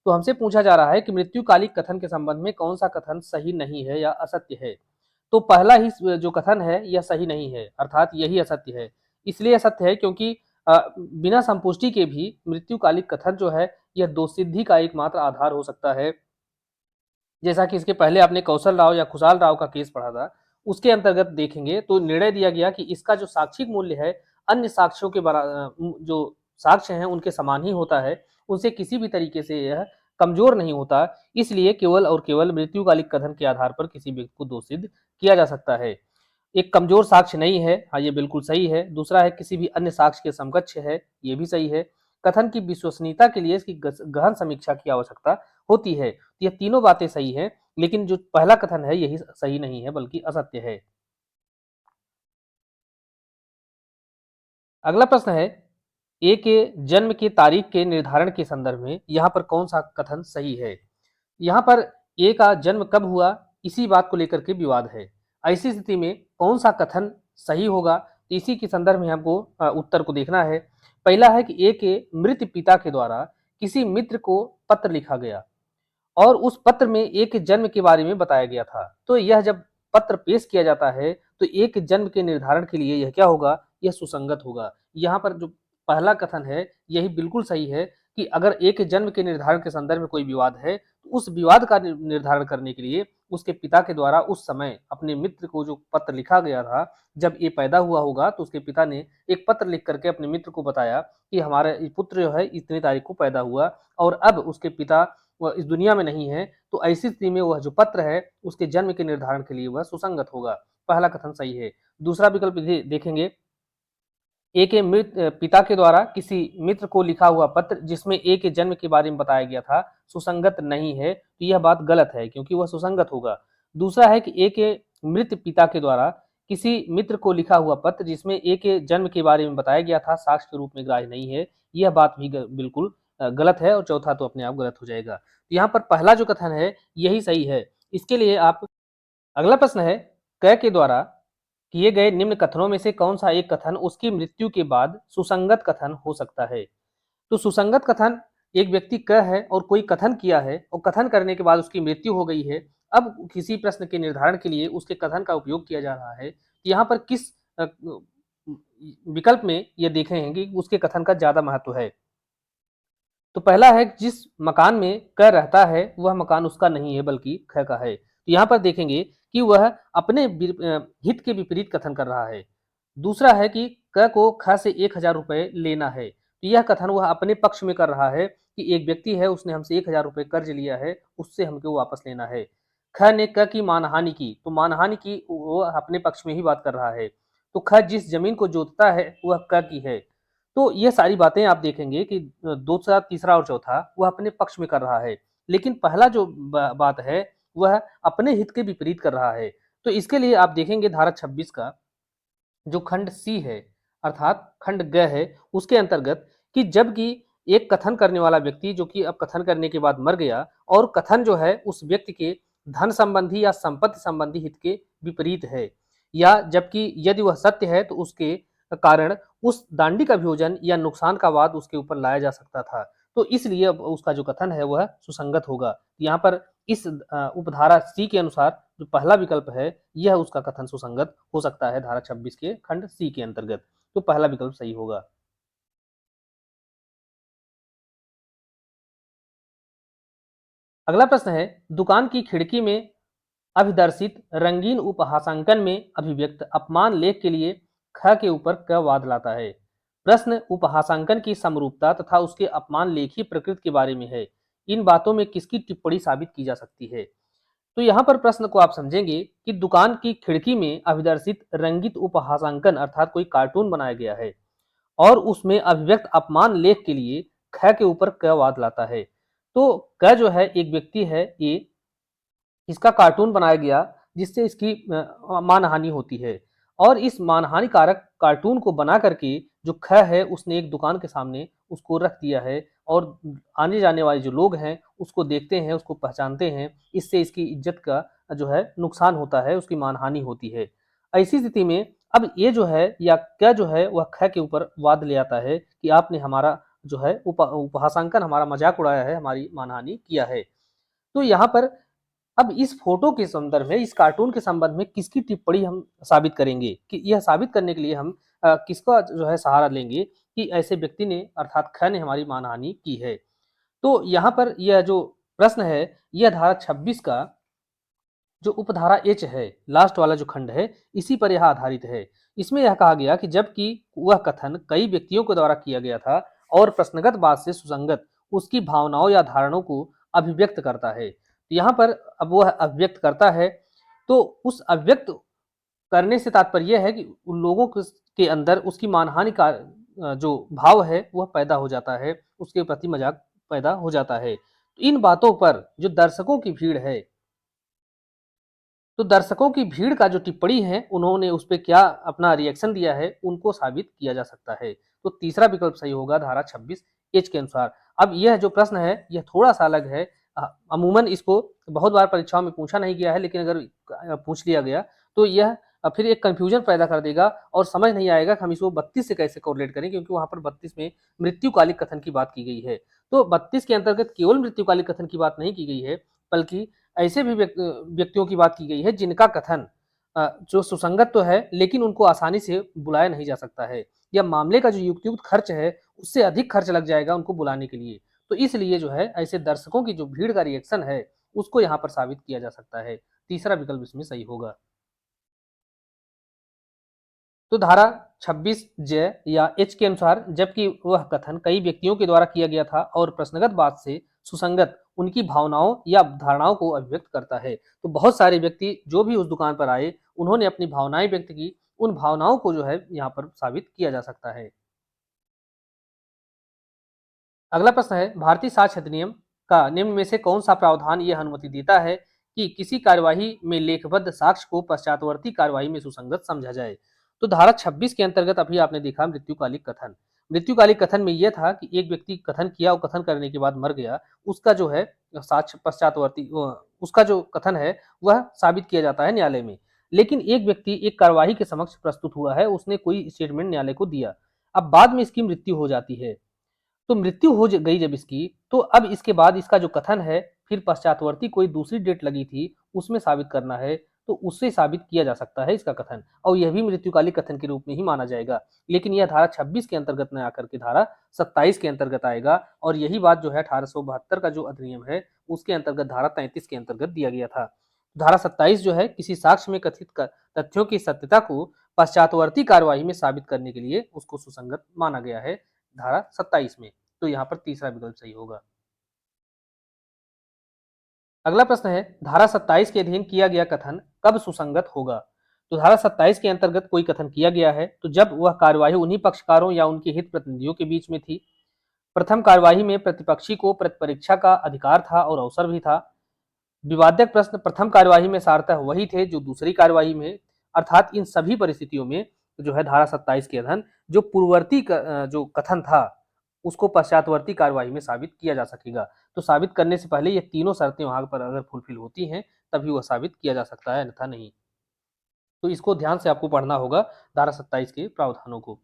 तो हमसे पूछा जा रहा है कि मृत्युकालिक कथन के संबंध में कौन सा कथन सही नहीं है या असत्य है। तो पहला ही जो कथन है यह सही नहीं है, अर्थात यही असत्य है। इसलिए असत्य है क्योंकि बिना संपुष्टि के भी मृत्युकालिक कथन जो है यह दोषसिद्धि का एकमात्र आधार हो सकता है। जैसा कि इसके पहले आपने कौशल राव या खुशाल राव का केस पढ़ा था, उसके अंतर्गत देखेंगे तो निर्णय दिया गया कि इसका जो साक्षिक मूल्य है अन्य साक्ष्यों के जो साक्ष्य हैं उनके समान ही होता है, उनसे किसी भी तरीके से यह कमजोर नहीं होता। इसलिए केवल और केवल मृत्युकालिक कथन के आधार पर किसी व्यक्ति को दोषित किया जा सकता है। एक कमजोर साक्ष्य नहीं है, हाँ ये बिल्कुल सही है। दूसरा है किसी भी अन्य साक्ष्य के समकक्ष है, ये भी सही है। कथन की विश्वसनीयता के लिए इसकी गहन समीक्षा की आवश्यकता होती है। ये तीनों बातें सही हैं, लेकिन जो पहला कथन है यही सही नहीं है बल्कि असत्य है। अगला प्रश्न है, ए के जन्म की तारीख के निर्धारण के संदर्भ में यहाँ पर कौन सा कथन सही है। यहाँ पर ए का जन्म कब हुआ, इसी बात को लेकर के विवाद है। ऐसी स्थिति में कौन सा कथन सही होगा, तो इसी के संदर्भ में हमको उत्तर को देखना है। पहला है कि ए के मृत पिता के द्वारा किसी मित्र को पत्र लिखा गया और उस पत्र में ए के जन्म के बारे में बताया गया था। तो यह जब पत्र पेश किया जाता है तो ए के जन्म के निर्धारण के लिए यह क्या होगा, यह सुसंगत होगा। यहाँ पर जो पहला कथन है यही बिल्कुल सही है कि अगर ए के जन्म के निर्धारण के संदर्भ में कोई विवाद है तो उस विवाद का निर्धारण करने के लिए उसके पिता के द्वारा उस समय अपने मित्र को जो पत्र लिखा गया था, जब ये पैदा हुआ होगा तो उसके पिता ने एक पत्र लिख करके अपने मित्र को बताया कि हमारा पुत्र जो है इतनी तारीख को पैदा हुआ और अब उसके पिता वह इस दुनिया में नहीं है। तो ऐसी स्थिति में वह जो पत्र है उसके जन्म के निर्धारण के लिए वह सुसंगत होगा। पहला कथन सही है। दूसरा विकल्प देखेंगे, ए के मृत पिता के द्वारा किसी मित्र को लिखा हुआ पत्र जिसमें ए के जन्म के बारे में बताया गया था सुसंगत नहीं है, तो यह बात गलत है क्योंकि वह सुसंगत होगा। दूसरा है कि ए के मृत पिता के द्वारा किसी मित्र को लिखा हुआ पत्र जिसमें ए के जन्म के बारे में बताया गया था साक्ष्य के रूप में ग्राह्य नहीं है, यह बात भी बिल्कुल गलत है और चौथा तो अपने आप गलत हो जाएगा। तो यहाँ पर पहला जो कथन है यही सही है। इसके लिए आप अगला प्रश्न है, क के द्वारा किए गए निम्न कथनों में से कौन सा एक कथन उसकी मृत्यु के बाद सुसंगत कथन हो सकता है। तो सुसंगत कथन, एक व्यक्ति क है और कोई कथन किया है और कथन करने के बाद उसकी मृत्यु हो गई है। अब किसी प्रश्न के निर्धारण के लिए उसके कथन का उपयोग किया जा रहा है। यहाँ पर किस विकल्प में ये देखे हैं कि उसके कथन का ज्यादा महत्व है। तो पहला है जिस मकान में क रहता है वह मकान उसका नहीं है बल्कि ख का है। तो यहाँ पर देखेंगे कि वह अपने हित के विपरीत कथन कर रहा है। दूसरा है कि क को ख से 1000 रुपए लेना है, तो यह कथन वह अपने पक्ष में कर रहा है कि एक व्यक्ति है उसने हमसे 1000 रुपए कर्ज लिया है, उससे हमको वापस लेना है। ख ने क की मानहानि की, तो मानहानि की वह अपने पक्ष में ही बात कर रहा है। तो ख जिस जमीन को जोतता है वह क की है। तो ये सारी बातें आप देखेंगे कि दूसरा, तीसरा और चौथा वह अपने पक्ष में कर रहा है, लेकिन पहला जो बात है वह अपने हित के विपरीत कर रहा है। तो इसके लिए आप देखेंगे धारा 26 का जो खंड सी है अर्थात खंड ग है, उसके अंतर्गत कि जबकि एक कथन करने वाला व्यक्ति जो कि अब कथन करने के बाद मर गया और कथन जो है उस व्यक्ति के धन संबंधी या संपत्ति संबंधी हित के विपरीत है, या जबकि यदि वह सत्य है तो उसके कारण उस दांडिक अभियोजन या नुकसान का वाद उसके ऊपर लाया जा सकता था। तो इसलिए अब उसका जो कथन है वह सुसंगत होगा। यहाँ पर इस उपधारा सी के अनुसार जो पहला विकल्प है यह उसका कथन सुसंगत हो सकता है धारा 26 के खंड सी के अंतर्गत। तो पहला विकल्प सही होगा। अगला प्रश्न है, दुकान की खिड़की में अभिदर्शित रंगीन उपहासांकन में अभिव्यक्त अपमान लेख के लिए ख के ऊपर क वाद लाता है। प्रश्न उपहासांकन की समरूपता तथा उसके अपमान लेखी प्रकृति के बारे में है। इन बातों में किसकी टिप्पणी साबित की जा सकती है। तो यहाँ पर प्रश्न को आप समझेंगे कि दुकान की खिड़की में अभिदर्शित रंगित उपहासांकन अर्थात कोई कार्टून बनाया गया है और उसमें अभिव्यक्त अपमान लेख के लिए ख के ऊपर क वाद लाता है। तो क जो है एक व्यक्ति है, ये इसका कार्टून बनाया गया जिससे इसकी मानहानि होती है और इस मानहानि कारक कार्टून को बना करके जो ख है उसने एक दुकान के सामने उसको रख दिया है और आने जाने वाले जो लोग हैं उसको देखते हैं, उसको पहचानते हैं, इससे इसकी इज्जत का जो है नुकसान होता है, उसकी मानहानि होती है। ऐसी स्थिति में अब ये जो है या क्या जो है वह ख के ऊपर वाद ले आता है कि आपने हमारा जो है उपहासांकन, हमारा मजाक उड़ाया है, हमारी मानहानि किया है। तो यहाँ पर अब इस फोटो के संदर्भ में, इस कार्टून के संबंध में किसकी टिप्पणी हम साबित करेंगे, कि यह साबित करने के लिए हम किसका जो है सहारा लेंगे कि ऐसे व्यक्ति ने अर्थात ख ने हमारी मानहानि की है। तो यहाँ पर यह जो प्रश्न है, यह धारा 26 का जो उपधारा एच है, लास्ट वाला जो खंड है, इसी पर यह आधारित है। इसमें यह कहा गया कि जबकि वह कथन कई व्यक्तियों के द्वारा किया गया था और प्रश्नगत बात से सुसंगत उसकी भावनाओं या धारणाओं को अभिव्यक्त करता है। तो यहाँ पर अब वह अभिव्यक्त करता है, तो उस अभिव्यक्त करने से तात्पर्य यह है कि उन लोगों के अंदर उसकी मानहानि का जो भाव है वह पैदा हो जाता है, उसके प्रति मजाक पैदा हो जाता है। तो इन बातों पर जो दर्शकों की भीड़ है, तो दर्शकों की भीड़ का जो टिप्पणी है, उन्होंने उस पे क्या अपना रिएक्शन दिया है, उनको साबित किया जा सकता है। तो तीसरा विकल्प सही होगा धारा 26 एच के अनुसार। अब यह जो प्रश्न है, यह थोड़ा सा अलग है। अमूमन इसको बहुत बार परीक्षाओं में पूछा नहीं गया है, लेकिन अगर पूछ लिया गया तो यह फिर एक कंफ्यूजन पैदा कर देगा और समझ नहीं आएगा कि हम इसको 32 से कैसे कोरिलेट करें, क्योंकि वहां पर 32 में मृत्युकालिक कथन की बात की गई है। तो 32 के अंतर्गत केवल मृत्युकालिक कथन की बात नहीं की गई है, बल्कि ऐसे भी व्यक्तियों की बात की गई है जिनका कथन जो सुसंगत तो है, लेकिन उनको आसानी से बुलाया नहीं जा सकता है, या मामले का जो युक्त खर्च है उससे अधिक खर्च लग जाएगा उनको बुलाने के लिए। तो इसलिए जो है ऐसे दर्शकों की जो भीड़ का रिएक्शन है, उसको यहाँ पर साबित किया जा सकता है। तीसरा विकल्प इसमें सही होगा। तो धारा 26 जय या एच के अनुसार जबकि वह कथन कई व्यक्तियों के द्वारा किया गया था और प्रश्नगत बात से सुसंगत उनकी भावनाओं या धारणाओं को अभिव्यक्त करता है। तो बहुत सारे व्यक्ति जो भी उस दुकान पर आए, उन्होंने अपनी भावनाएं व्यक्त की, उन भावनाओं को जो है यहाँ पर साबित किया जा सकता है। अगला प्रश्न है, भारतीय साक्ष्य अधिनियम का निम्न में से कौन सा प्रावधान यह अनुमति देता है कि किसी कार्यवाही में लेखबद्ध साक्ष्य को पश्चातवर्ती कार्यवाही में सुसंगत समझा जाए। तो धारा 26 के अंतर्गत अभी आपने देखा मृत्युकालिक कथन। मृत्युकालिक कथन में यह था कि एक व्यक्ति कथन किया और कथन करने के बाद मर गया, उसका जो है साक्ष्य पश्चातवर्ती उसका जो कथन है वह साबित किया जाता है न्यायालय में। लेकिन एक व्यक्ति एक कार्यवाही के समक्ष प्रस्तुत हुआ है, उसने कोई स्टेटमेंट न्यायालय को दिया, अब बाद में इसकी मृत्यु हो जाती है। तो मृत्यु हो गई जब इसकी, तो अब इसके बाद इसका जो कथन है, फिर पश्चातवर्ती कोई दूसरी डेट लगी थी, उसमें साबित करना है, तो उससे साबित किया जा सकता है इसका कथन, और यह भी मृत्युकालिक कथन के रूप में ही माना जाएगा। लेकिन यह धारा 26 के अंतर्गत न आकर के धारा 27 के अंतर्गत आएगा, और यही बात जो है 1872 का जो अधिनियम है, उसके अंतर्गत धारा 33 के अंतर्गत दिया गया था। धारा 27 जो है किसी साक्ष्य में कथित तथ्यों की सत्यता को पश्चातवर्ती कार्यवाही में साबित करने के लिए उसको सुसंगत माना गया है धारा 27 में। तो यहाँ पर तीसरा विकल्प सही होगा। अगला प्रश्न है, धारा 27 के अधीन किया गया कथन कब सुसंगत होगा। तो धारा 27 के अंतर्गत कोई कथन किया गया है तो जब वह कार्यवाही उन्हीं पक्षकारों या उनके हित प्रतिनिधियों के बीच में थी। प्रथम कार्यवाही में प्रतिपक्षी को प्रतिपरीक्षा का अधिकार था और अवसर भी था। विवादक प्रश्न प्रथम कार्यवाही में सारतः वही थे जो दूसरी कार्यवाही में, अर्थात इन सभी परिस्थितियों में जो है धारा 27 के अधीन जो पूर्ववर्ती जो कथन था उसको पश्चातवर्ती कार्यवाही में साबित किया जा सकेगा। तो साबित करने से पहले ये तीनों शर्तें वहां पर अगर फुलफिल होती हैं, तभी वह साबित किया जा सकता है, अन्यथा नहीं। तो इसको ध्यान से आपको पढ़ना होगा धारा 27 के प्रावधानों को।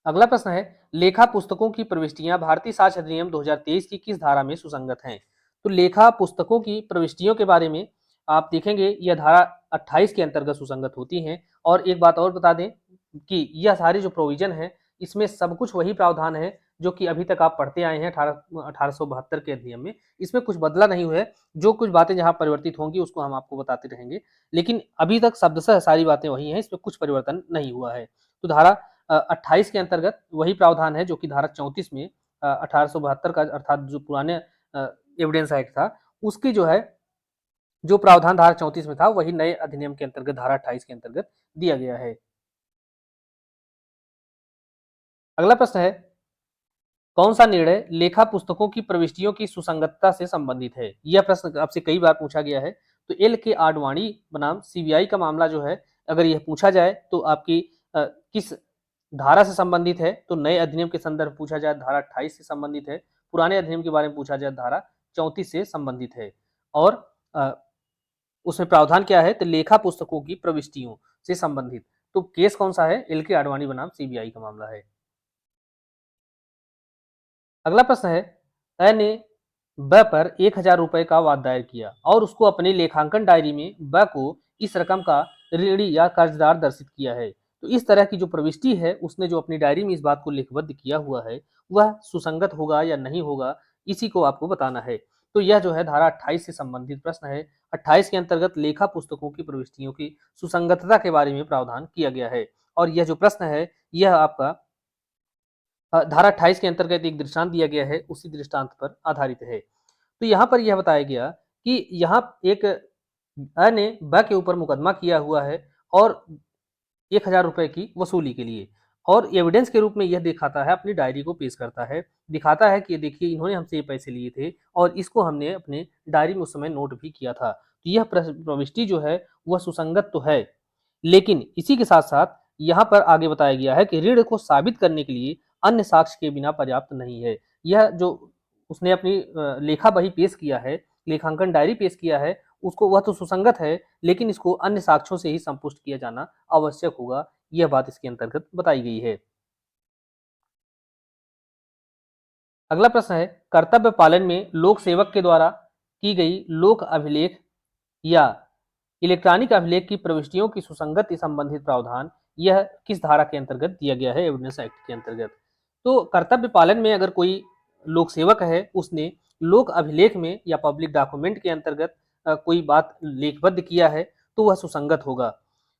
अगला प्रश्न है, लेखा पुस्तकों की प्रविष्टियां भारतीय साक्ष्य अधिनियम 2023 की किस धारा में सुसंगत हैं। तो लेखा पुस्तकों की प्रविष्टियों के बारे में आप देखेंगे यह धारा 28 के अंतर्गत सुसंगत होती हैं। और एक बात और बता दें कि यह सारी जो प्रोविजन है, इसमें सब कुछ वही प्रावधान है जो कि अभी तक आप पढ़ते आए हैं 1872 के अधिनियम में। इसमें कुछ बदला नहीं हुआ है, जो कुछ बातें जहां परिवर्तित होंगी उसको हम आपको बताते रहेंगे, लेकिन अभी तक शब्दशः सारी बातें वही हैं, इसमें कुछ परिवर्तन नहीं हुआ है। तो धारा 28 के अंतर्गत वही प्रावधान है जो कि धारा 34 में 1872 का, अर्थात जो पुराने एविडेंस एक्ट था, उसकी जो है जो प्रावधान धारा 34 में था वही नए अधिनियम के अंतर्गत धारा 28 के अंतर्गत दिया गया है। अगला प्रश्न है, कौन सा निर्णय लेखा पुस्तकों की प्रविष्टियों की सुसंगतता से संबंधित है। यह प्रश्न आपसे कई बार पूछा गया है। तो एल के आडवाणी बनाम सीबीआई का मामला जो है, अगर यह पूछा जाए तो आपकी किस धारा से संबंधित है, तो नए अधिनियम के संदर्भ पूछा जाए धारा 28 से संबंधित है, पुराने अधिनियम के बारे में पूछा जाए धारा 34 से संबंधित है। और उसमें प्रावधान क्या है, तो लेखा पुस्तकों की प्रविष्टियों से संबंधित। तो केस कौन सा है? एल के आडवाणी बनाम सीबीआई का मामला है। अगला प्रश्न है, अ ने ब पर 1,000 रुपए का वाद दायर किया और उसको अपनी लेखांकन डायरी में ब को इस रकम का ऋणी या कर्जदार दर्शित किया है। तो इस तरह की जो प्रविष्टि है उसने जो अपनी डायरी में इस बात को लिखबद्ध किया हुआ है वह सुसंगत होगा या नहीं होगा, इसी को आपको बताना है। तो यह जो है धारा 28 से संबंधित प्रश्न है। 28 के अंतर्गत लेखा पुस्तकों की प्रविष्टियों की सुसंगतता के बारे में प्रावधान किया गया है और यह जो प्रश्न है यह आपका धारा 28 के अंतर्गत एक दृष्टांत दिया गया है, उसी दृष्टांत पर आधारित है। तो यहाँ पर यह बताया गया कि यहाँ एक अ ने ब के ऊपर मुकदमा किया हुआ है और 1,000 रुपए की वसूली के लिए, और एविडेंस के रूप में यह दिखाता है, अपनी डायरी को पेश करता है, दिखाता है कि देखिए इन्होंने हमसे ये पैसे लिए थे और इसको हमने अपने डायरी में उस समय नोट भी किया था। तो यह प्रविष्टि जो है वह सुसंगत तो है, लेकिन इसी के साथ-साथ यहाँ पर आगे बताया गया है कि ऋण को साबित करने के लिए अन्य साक्ष्य के बिना पर्याप्त नहीं है। यह जो उसने अपनी लेखा बही पेश किया है, लेखांकन डायरी पेश किया है, उसको वह तो सुसंगत है, लेकिन इसको अन्य साक्ष्यों से ही संपुष्ट किया जाना आवश्यक होगा। यह बात इसके अंतर्गत बताई गई है। अगला प्रश्न है, कर्तव्य पालन में लोक सेवक के द्वारा की गई लोक अभिलेख या इलेक्ट्रॉनिक अभिलेख की प्रविष्टियों की सुसंगति संबंधित प्रावधान यह किस धारा के अंतर्गत दिया गया है? एविडेंस एक्ट के अंतर्गत। तो कर्तव्य पालन में अगर कोई लोक सेवक है, उसने लोक अभिलेख में या पब्लिक डॉक्यूमेंट के अंतर्गत कोई बात लेखबद्ध किया है तो वह सुसंगत होगा।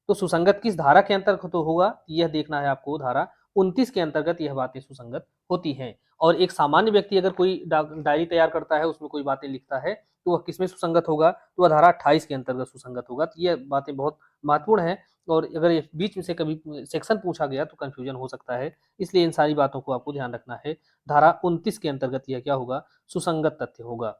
तो सुसंगत किस धारा के अंतर्गत होगा, यह देखना है आपको। धारा 29 के अंतर्गत यह बातें सुसंगत होती हैं। और एक सामान्य व्यक्ति अगर कोई डायरी तैयार करता है, उसमें कोई बातें लिखता है, तो वह किसमें सुसंगत होगा? तो वह धारा 28 के अंतर्गत सुसंगत होगा। तो ये बातें बहुत महत्वपूर्ण हैं और अगर ये बीच में से कभी सेक्शन पूछा गया तो कंफ्यूजन हो सकता है, इसलिए इन सारी बातों को आपको ध्यान रखना है। धारा 29 के अंतर्गत यह क्या होगा? सुसंगत तथ्य होगा।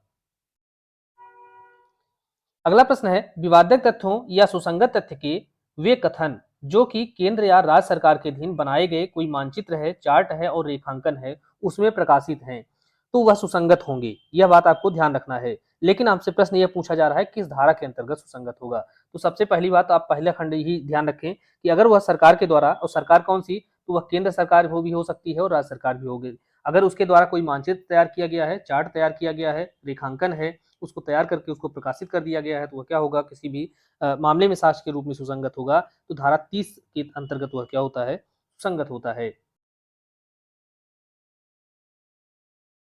अगला प्रश्न है, विवादक तथ्यों या सुसंगत तथ्य के वे कथन जो कि केंद्र या राज्य सरकार के अधीन बनाए गए कोई मानचित्र है, चार्ट है और रेखांकन है उसमें प्रकाशित हैं, तो वह सुसंगत होंगे। यह बात आपको ध्यान रखना है। लेकिन आपसे प्रश्न यह पूछा जा रहा है किस धारा के अंतर्गत सुसंगत होगा। तो सबसे पहली बात, आप पहला खंड ही ध्यान रखें कि अगर वह सरकार के द्वारा, और सरकार कौन सी, तो वह केंद्र सरकार भी हो सकती है और राज्य सरकार भी होगी। अगर उसके द्वारा कोई मानचित्र तैयार किया गया है, चार्ट तैयार किया गया है, रेखांकन है, उसको तैयार करके उसको प्रकाशित कर दिया गया है, तो वह क्या होगा? किसी भी मामले में साक्ष्य के रूप में सुसंगत होगा। तो धारा 30 के अंतर्गत वह क्या होता है? सुसंगत होता है।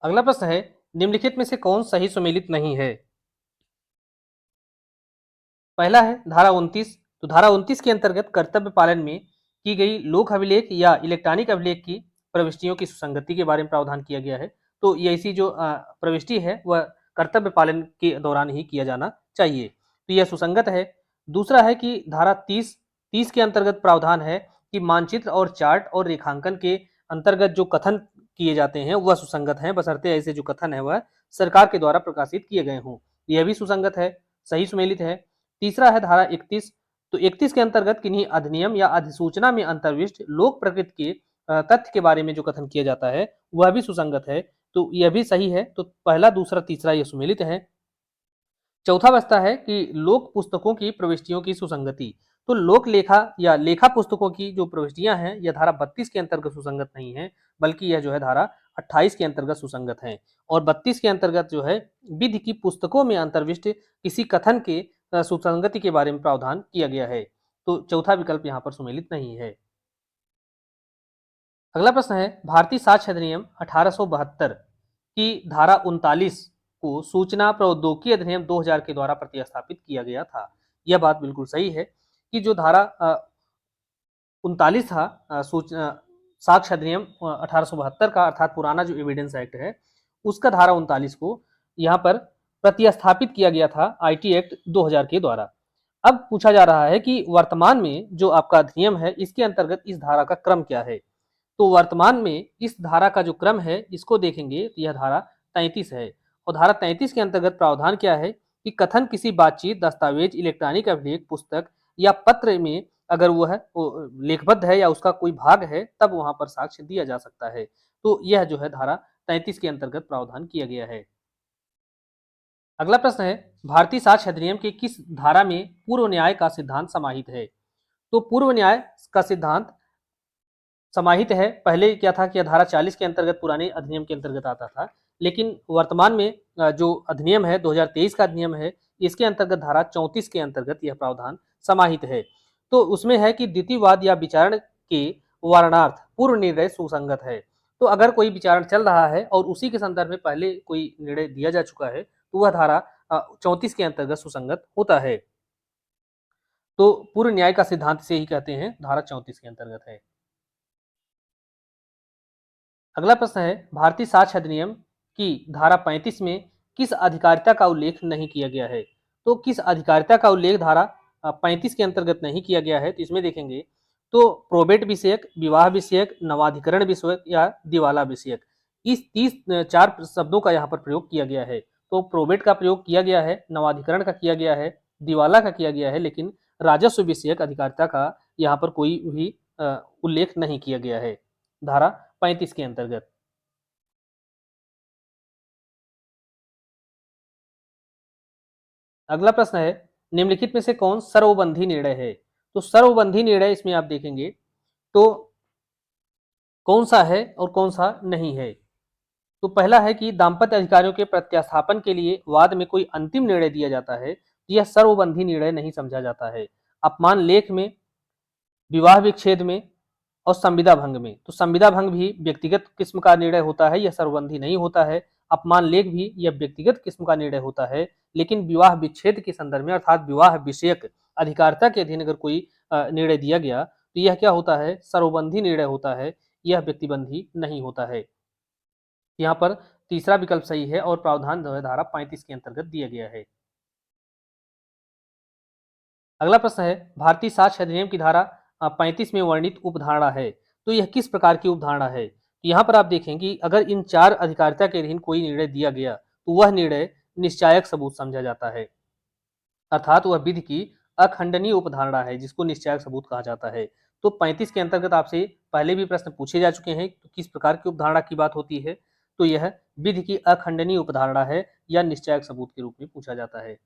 अगला प्रश्न है, निम्नलिखित में से कौन सही सुमेलित नहीं है? पहला है धारा 29। तो धारा 29 के अंतर्गत कर्तव्य पालन में की गई लोक अभिलेख या इलेक्ट्रॉनिक अभिलेख की प्रविष्टियों की सुसंगति के बारे में प्रावधान किया गया है। तो ये ऐसी जो प्रविष्टि है वह कर्तव्य पालन के दौरान ही किया जाना चाहिए, तो यह सुसंगत है। दूसरा है कि धारा 30 के अंतर्गत प्रावधान है कि मानचित्र और चार्ट और रेखांकन के अंतर्गत जो कथन किए जाते हैं वह सुसंगत हैं, बशर्ते ऐसे जो कथन है वह सरकार के द्वारा प्रकाशित किए गए हों। यह भी सुसंगत है, सही सुमेलित है। तीसरा है धारा 31। तो 31 के अंतर्गत किन्हीं अधिनियम या अधिसूचना में अंतर्विष्ट लोक प्रकृति के तथ्य के बारे में जो कथन किया जाता है वह भी सुसंगत है, तो यह भी सही है। तो पहला, दूसरा, तीसरा ये सुमेलित है। चौथा बचता है कि लोक पुस्तकों की प्रविष्टियों की सुसंगति। तो लोक लेखा या लेखा पुस्तकों की जो प्रविष्टियां हैं यह धारा 32 के अंतर्गत सुसंगत नहीं है, बल्कि यह जो है धारा 28 के अंतर्गत सुसंगत है। और 32 के अंतर्गत जो है विधि की पुस्तकों में अंतर्विष्ट किसी कथन के सुसंगति के बारे में प्रावधान किया गया है। तो चौथा विकल्प यहाँ पर सुमेलित नहीं है। अगला प्रश्न है, भारतीय साक्ष्य अधिनियम 1872 की धारा 39 को सूचना प्रौद्योगिकी अधिनियम 2000 के द्वारा प्रतिस्थापित किया गया था। यह बात बिल्कुल सही है कि जो धारा 39 था साक्ष्य अधिनियम 1872 का, अर्थात पुराना जो एविडेंस एक्ट है उसका धारा 39 को यहाँ पर प्रतिस्थापित किया गया था आईटी एक्ट 2000 के द्वारा। अब पूछा जा रहा है कि वर्तमान में जो आपका अधिनियम है इसके अंतर्गत इस धारा का क्रम क्या है। तो वर्तमान में इस धारा का जो क्रम है इसको देखेंगे तो यह धारा 33 है। और धारा 33 के अंतर्गत प्रावधान क्या है कि कथन किसी बातचीत, दस्तावेज, इलेक्ट्रॉनिक अभिलेख, पुस्तक या पत्र में अगर वह लेखबद्ध है या उसका कोई भाग है तब वहां पर साक्ष्य दिया जा सकता है। तो यह जो है धारा 33 के अंतर्गत प्रावधान किया गया है। अगला प्रश्न है, भारतीय साक्ष्य अधिनियम के किस धारा में पूर्व न्याय का सिद्धांत समाहित है? तो पूर्व न्याय का सिद्धांत समाहित है। पहले क्या था कि धारा 40 के अंतर्गत पुराने अधिनियम के अंतर्गत आता था, लेकिन वर्तमान में जो अधिनियम है 2023 का अधिनियम है, इसके अंतर्गत धारा 34 के अंतर्गत यह प्रावधान समाहित है। तो उसमें है कि द्वितीयवाद या विचारण के वारणार्थ पूर्व निर्णय सुसंगत है। तो अगर कोई विचारण चल रहा है और उसी के संदर्भ में पहले कोई निर्णय दिया जा चुका है, तो वह धारा 34 के अंतर्गत सुसंगत होता है। तो पूर्व न्याय का सिद्धांत से ही कहते हैं धारा 34 के अंतर्गत है। अगला प्रश्न है, भारतीय साक्ष्य अधिनियम की धारा 35 में किस अधिकारिता का उल्लेख नहीं किया गया है? तो किस अधिकारिता का उल्लेख धारा 35 के अंतर्गत नहीं किया गया है? तो इसमें देखेंगे तो प्रोबेट विषयक, विवाह विषयक, नवाधिकरण विषयक या दिवाला विषयक, इस 4 शब्दों का यहाँ पर प्रयोग किया गया है। तो प्रोबेट का प्रयोग किया गया है, नवाधिकरण का किया गया है, दिवाला का किया गया है, लेकिन राजस्व विषयक अधिकारिता का यहाँ पर कोई भी उल्लेख नहीं किया गया है धारा 35 के अंतर्गत। अगला प्रश्न है, निम्नलिखित में से कौन सर्वबंधी निर्णय है? तो सर्वबंधी निर्णय इसमें आप देखेंगे तो कौन सा है और कौन सा नहीं है? तो पहला है कि दाम्पत्य अधिकारियों के प्रत्यास्थापन के लिए वाद में कोई अंतिम निर्णय दिया जाता है, यह सर्वबंधी निर्णय नहीं समझा जाता है। अपमान लेख में, विवाह विच्छेद में और संविदा भंग में, तो संविदा भंग भी व्यक्तिगत किस्म का निर्णय होता है, यह सर्वबंधी नहीं होता है। अपमान लेख भी यह व्यक्तिगत किस्म का निर्णय होता है, लेकिन विवाह विच्छेद के संदर्भ में अर्थात विवाह विषयक अधिकारिता के अधीन अगर कोई निर्णय दिया गया तो यह क्या होता है? सर्वबंधी निर्णय होता है, यह व्यक्तिबंधी नहीं होता है। यहाँ पर तीसरा विकल्प सही है और प्रावधान जो है धारा 35 के अंतर्गत दिया गया है। अगला प्रश्न है, भारतीय साक्ष्य अधिनियम की धारा 35 में वर्णित उपधारणा है, तो यह किस प्रकार की उपधारणा है? यहाँ पर आप देखें कि अगर इन 4 अधिकारिता के अधीन कोई निर्णय दिया गया तो वह निर्णय निश्चायक सबूत समझा जाता है, अर्थात वह विधि की अखंडनीय उपधारणा है जिसको निश्चायक सबूत कहा जाता है। तो 35 के अंतर्गत आपसे पहले भी प्रश्न पूछे जा चुके हैं, तो किस प्रकार की उपधारणा की बात होती है? तो यह विधि की अखंडनीय उपधारणा है या निश्चायक सबूत के रूप में पूछा जाता है।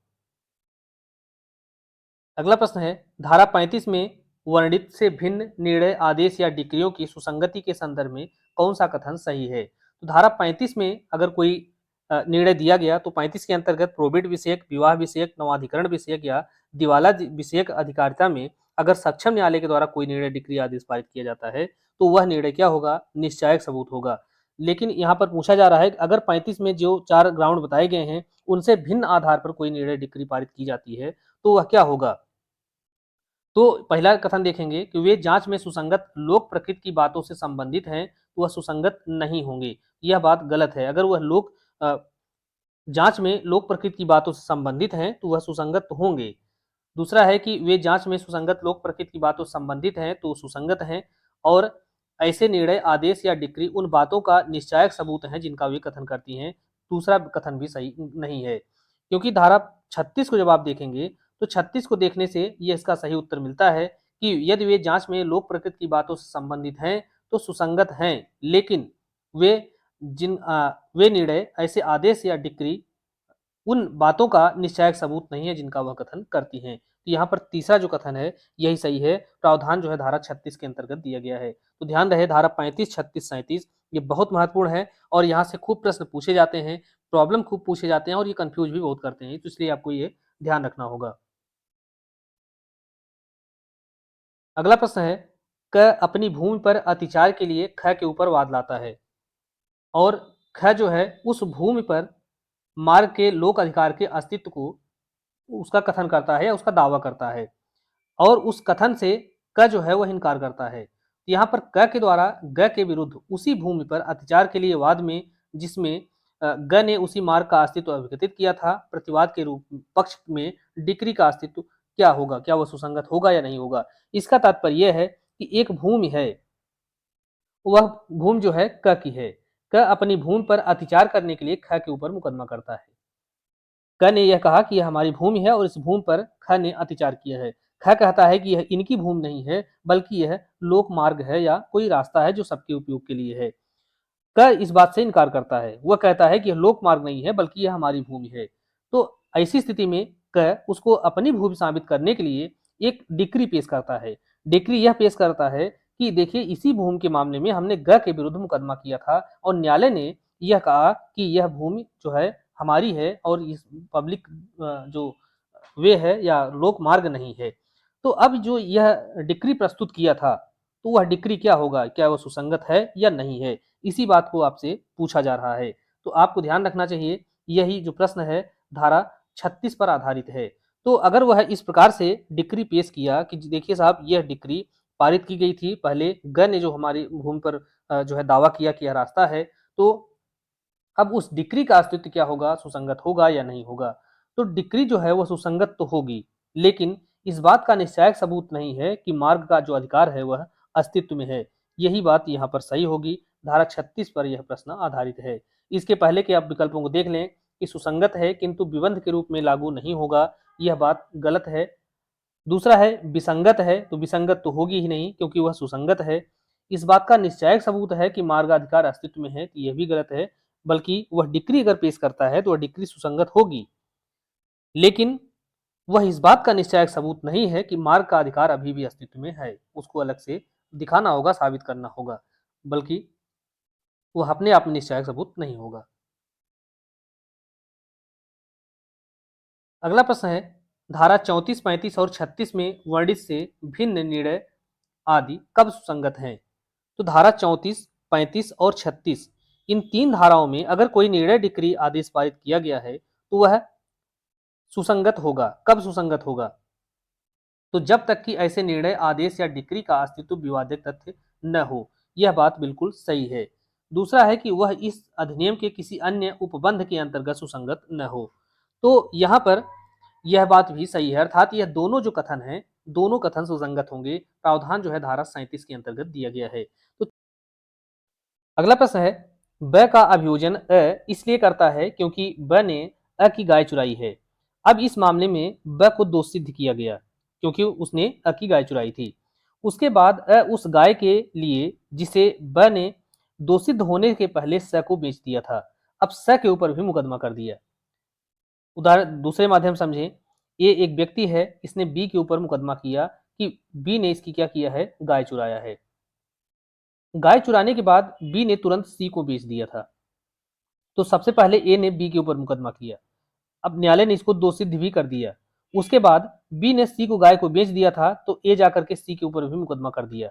अगला प्रश्न है, धारा 35 में वर्णित से भिन्न निर्णय, आदेश या डिक्रियों की सुसंगति के संदर्भ में कौन सा कथन सही है? तो धारा 35 में अगर कोई निर्णय दिया गया तो 35 के अंतर्गत प्रोबेट विषयक, विवाह विषयक, नवाधिकरण विषयक या दिवाला विषयक अधिकारिता में अगर सक्षम न्यायालय के द्वारा कोई निर्णय, डिक्री, आदेश पारित किया जाता है तो वह निर्णय क्या होगा? निश्चायक सबूत होगा। लेकिन यहाँ पर पूछा जा रहा है कि अगर 35 में जो 4 ग्राउंड बताए गए हैं उनसे भिन्न आधार पर कोई निर्णय, डिक्री पारित की जाती है तो वह क्या होगा? तो पहला कथन देखेंगे कि वे जांच में सुसंगत लोक प्रकृति की बातों से संबंधित हैं तो वह सुसंगत नहीं होंगे, यह बात गलत है। अगर वह लोक जांच में लोक प्रकृति की बातों से संबंधित हैं तो वह सुसंगत होंगे। दूसरा है कि वे जांच में सुसंगत लोक प्रकृति की बातों से संबंधित हैं तो सुसंगत हैं, और ऐसे निर्णय, आदेश या डिक्री उन बातों का निश्चायक सबूत हैं जिनका वे कथन करती हैं। दूसरा कथन भी सही नहीं है, क्योंकि धारा 36 को जब आप देखेंगे तो 36 को देखने से ये इसका सही उत्तर मिलता है कि यदि वे जांच में लोक प्रकृति की बातों से संबंधित हैं तो सुसंगत हैं, लेकिन वे वे निर्णय, ऐसे आदेश या डिक्री उन बातों का निश्चायक सबूत नहीं है जिनका वह कथन करती हैं। तो यहाँ पर तीसरा जो कथन है यही सही है, प्रावधान जो है धारा 36 के अंतर्गत दिया गया है। तो ध्यान रहे धारा 35, 36, 37 ये बहुत महत्वपूर्ण है और यहाँ से खूब प्रश्न पूछे जाते हैं, प्रॉब्लम खूब पूछे जाते हैं और ये कंफ्यूज भी बहुत करते हैं, तो इसलिए आपको ये ध्यान रखना होगा। अगला प्रश्न है, क अपनी भूमि पर अतिचार के लिए ख के ऊपर वाद लाता है और ख जो है उस भूमि पर मार्ग के लोक अधिकार के अस्तित्व को उसका कथन करता है या उसका दावा करता है, और उस कथन से क जो है वह इनकार करता है। तो यहाँ पर क के द्वारा ग के विरुद्ध उसी भूमि पर अतिचार के लिए वाद में, जिसमें ग ने उसी मार्ग का अस्तित्व अभिकथित किया था, प्रतिवाद के रूप पक्ष में डिक्री का अस्तित्व क्या होगा, क्या वह सुसंगत होगा या नहीं होगा? इसका तात्पर्य यह है कि एक भूमि है, वह भूमि जो है क की है, क अपनी भूमि पर अतिचार करने के लिए ख के ऊपर मुकदमा करता है। क ने यह कहा कि यह हमारी भूमि है और इस भूमि पर ख ने अतिचार किया है। ख कहता है कि यह इनकी भूमि नहीं है बल्कि यह लोक मार्ग है या कोई रास्ता है जो सबके उपयोग के लिए है। क इस बात से इनकार करता है, वह कहता है कि यह लोक मार्ग नहीं है बल्कि यह हमारी भूमि है। तो ऐसी स्थिति में क उसको अपनी भूमि साबित करने के लिए एक डिक्री पेश करता है। डिक्री यह पेश करता है कि देखिए इसी भूमि के मामले में हमने ग के विरुद्ध मुकदमा किया था और न्यायालय ने यह कहा कि यह भूमि जो है हमारी है और इस पब्लिक जो वे है या लोक मार्ग नहीं है। तो अब जो यह डिक्री प्रस्तुत किया था, तो वह डिक्री क्या होगा? क्या वह सुसंगत है या नहीं है? इसी बात को आपसे पूछा जा रहा है। तो आपको ध्यान रखना चाहिए, यही जो प्रश्न है धारा 36 पर आधारित है। तो अगर वह इस प्रकार से डिक्री पेश किया कि देखिए साहब यह डिक्री पारित की गई थी, पहले ग ने जो हमारी भूमि पर जो है दावा किया कि यह रास्ता है, तो अब उस डिक्री का अस्तित्व क्या होगा? सुसंगत होगा या नहीं होगा? तो डिक्री जो है वह सुसंगत तो होगी, लेकिन इस बात का निश्चायक सबूत नहीं है कि मार्ग का जो अधिकार है वह अस्तित्व में है। यही बात यहाँ पर सही होगी। धारा 36 पर यह प्रश्न आधारित है। इसके पहले के आप विकल्पों को देख लें कि सुसंगत है किंतु विबंध के रूप में लागू नहीं होगा, यह बात गलत है। दूसरा है विसंगत है, तो विसंगत तो होगी ही नहीं क्योंकि वह सुसंगत है। इस बात का निश्चायक सबूत है कि मार्गाधिकार अस्तित्व में है, तो यह भी गलत है। बल्कि वह डिक्री अगर पेश करता है तो वह डिक्री सुसंगत होगी, लेकिन वह इस बात का निश्चायक सबूत नहीं है कि मार्ग का अधिकार अभी भी अस्तित्व में है। उसको अलग से दिखाना होगा, साबित करना होगा, बल्कि वह अपने आप में निश्चायक सबूत नहीं होगा। अगला प्रश्न है धारा 34, 35 और 36 में वर्णित से भिन्न निर्णय आदि कब सुसंगत हैं? तो धारा 34, 35 और 36 इन तीन धाराओं में अगर कोई निर्णय डिक्री आदेश पारित किया गया है तो वह सुसंगत होगा। कब सुसंगत होगा? तो जब तक कि ऐसे निर्णय आदेश या डिक्री का अस्तित्व विवादित तथ्य न हो। यह बात बिल्कुल सही है। दूसरा है कि वह इस अधिनियम के किसी अन्य उपबंध के अंतर्गत सुसंगत न हो। तो यहाँ पर यह बात भी सही है, अर्थात यह दोनों जो कथन है, दोनों कथन सुसंगत होंगे। प्रावधान जो है धारा 37 के अंतर्गत दिया गया है। तो अगला प्रश्न है ब का अभियोजन अ इसलिए करता है क्योंकि ब ने अ की गाय चुराई है। अब इस मामले में ब को दोष सिद्ध किया गया क्योंकि उसने अ की गाय चुराई थी। उसके बाद उस गाय के लिए जिसे ब ने दोषित होने के पहले स को बेच दिया था, अब स के ऊपर भी मुकदमा कर दिया। उदाहरण दूसरे माध्यम समझें, ये एक व्यक्ति है, इसने बी के ऊपर मुकदमा किया कि बी ने इसकी क्या किया है? गाय चुराया है। गाय चुराने के बाद बी ने तुरंत सी को बेच दिया था। तो सबसे पहले ए ने बी के ऊपर मुकदमा किया। अब न्यायालय ने इसको दोषित भी कर दिया। उसके बाद बी ने सी को गाय को बेच दिया था, तो ए जाकर के सी के ऊपर भी मुकदमा कर दिया।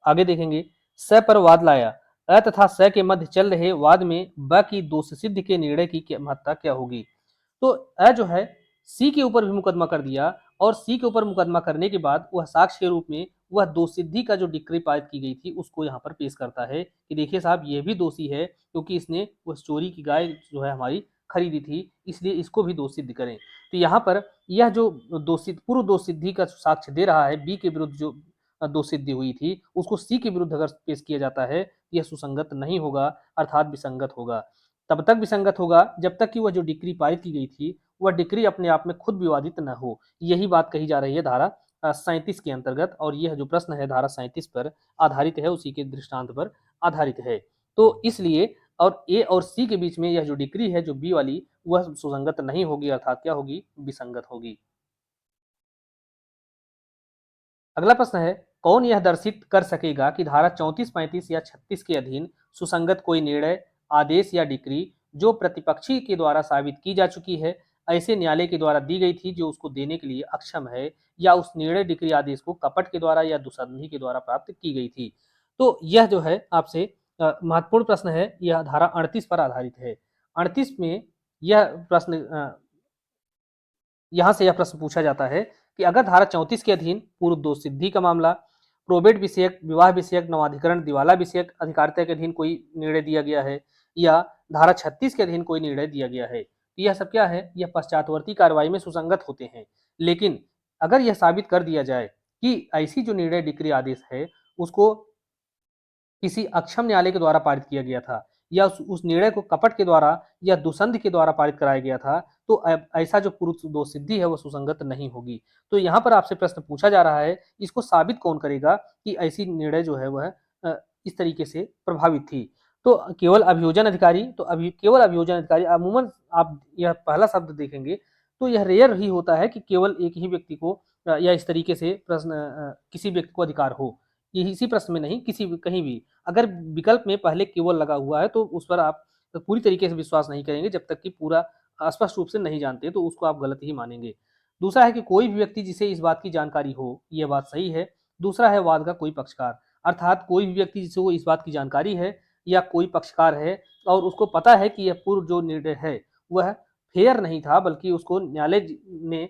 आगे देखेंगे, स पर वाद लाया। अ तथा स के मध्य चल रहे वाद में ब की दोष सिद्ध के निर्णय की महत्ता क्या होगी? तो अ जो है सी के ऊपर भी मुकदमा कर दिया और सी के ऊपर मुकदमा करने के बाद वह साक्ष्य के रूप में वह दोषसिद्धि का जो डिक्री पारित की गई थी उसको यहाँ पर पेश करता है कि देखिए साहब ये भी दोषी है क्योंकि इसने उस चोरी की गाय जो है हमारी खरीदी थी, इसलिए इसको भी दोष सिद्ध करें। तो यहाँ पर यह जो दोषित पूर्व दोष सिद्धि का साक्ष्य दे रहा है बी के विरुद्ध जो दोष सिद्धि हुई थी उसको सी के विरुद्ध अगर पेश किया जाता है यह सुसंगत नहीं होगा, अर्थात विसंगत होगा। तब तक विसंगत होगा जब तक कि वह जो डिक्री पारित की गई थी वह डिक्री अपने आप में खुद विवादित न हो। यही बात कही जा रही है धारा 37 के अंतर्गत और यह जो प्रश्न है धारा 37 पर आधारित है, उसी के दृष्टांत पर आधारित है। तो इसलिए और ए और सी के बीच में यह जो डिक्री है जो बी वाली वह सुसंगत नहीं होगी, अर्थात क्या होगी? विसंगत होगी। अगला प्रश्न है कौन यह दर्शित कर सकेगा कि धारा 34, 35 या 36 के अधीन सुसंगत कोई निर्णय आदेश या डिक्री जो प्रतिपक्षी के द्वारा साबित की जा चुकी है, ऐसे न्यायालय के द्वारा दी गई थी जो उसको देने के लिए अक्षम है, या उस निर्णय डिक्री आदेश को कपट के द्वारा या दुसंधि के द्वारा प्राप्त की गई थी। तो यह जो है आपसे महत्वपूर्ण प्रश्न है, यह धारा 38 पर आधारित है। 38 में यह प्रश्न यहाँ से यह प्रश्न पूछा जाता है कि अगर धारा 34 के अधीन पूर्व दोष सिद्धि का मामला, प्रोबेट विषयक, विवाह विषयक, नवाधिकरण, दिवाला विषयक अधिकारिता के अधीन कोई निर्णय दिया गया है, या धारा 36 के अधीन कोई निर्णय दिया गया है, तो यह सब क्या है? यह पश्चातवर्ती कार्रवाई में सुसंगत होते हैं। लेकिन अगर यह साबित कर दिया जाए कि ऐसी जो निर्णय डिक्री आदेश है उसको किसी अक्षम न्यायालय के द्वारा पारित किया गया था, या उस निर्णय को कपट के द्वारा या दुसंध के द्वारा पारित कराया गया था, तो ऐसा जो पूर्व दोष सिद्धि है वो सुसंगत नहीं होगी। तो यहाँ पर आपसे प्रश्न पूछा जा रहा है, इसको साबित कौन करेगा कि ऐसी निर्णय जो है वह इस तरीके से प्रभावित थी? तो केवल अभियोजन अधिकारी, तो अभी केवल अभियोजन अधिकारी अमूमन आप यह पहला शब्द देखेंगे तो यह रेयर ही होता है कि केवल एक ही व्यक्ति को या इस तरीके से प्रश्न किसी व्यक्ति को अधिकार हो, ये इसी प्रश्न में नहीं, किसी भी कहीं भी अगर विकल्प में पहले केवल लगा हुआ है तो उस पर आप पूरी तरीके से विश्वास नहीं करेंगे जब तक कि पूरा स्पष्ट रूप से नहीं जानते, तो उसको आप गलत ही मानेंगे। दूसरा है कि कोई भी व्यक्ति जिसे इस बात की जानकारी हो, यह बात सही है। दूसरा है वाद का कोई पक्षकार, अर्थात कोई भी व्यक्ति जिसे इस बात की जानकारी है या कोई पक्षकार है और उसको पता है कि यह पूर्व जो निर्णय है वह फेयर नहीं था, बल्कि उसको न्यायालय ने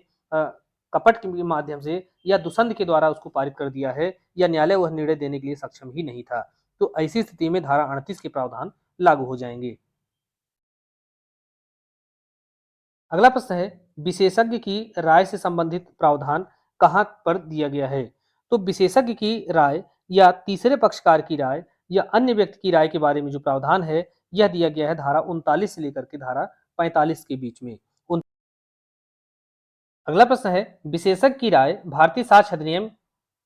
कपट के माध्यम से या दुसंध के द्वारा उसको पारित कर दिया है, या न्यायालय वह निर्णय देने के लिए सक्षम ही नहीं था, तो ऐसी स्थिति में धारा 38 के प्रावधान लागू हो जाएंगे। अगला प्रश्न है, विशेषज्ञ की राय से संबंधित प्रावधान कहां पर दिया गया है? तो विशेषज्ञ की राय या तीसरे पक्षकार की राय या अन्य व्यक्ति की राय के बारे में जो प्रावधान है, यह दिया गया है धारा 39 से लेकर के धारा 45 के बीच में। अगला प्रश्न है, विशेषज्ञ की राय भारतीय साक्ष्य अधिनियम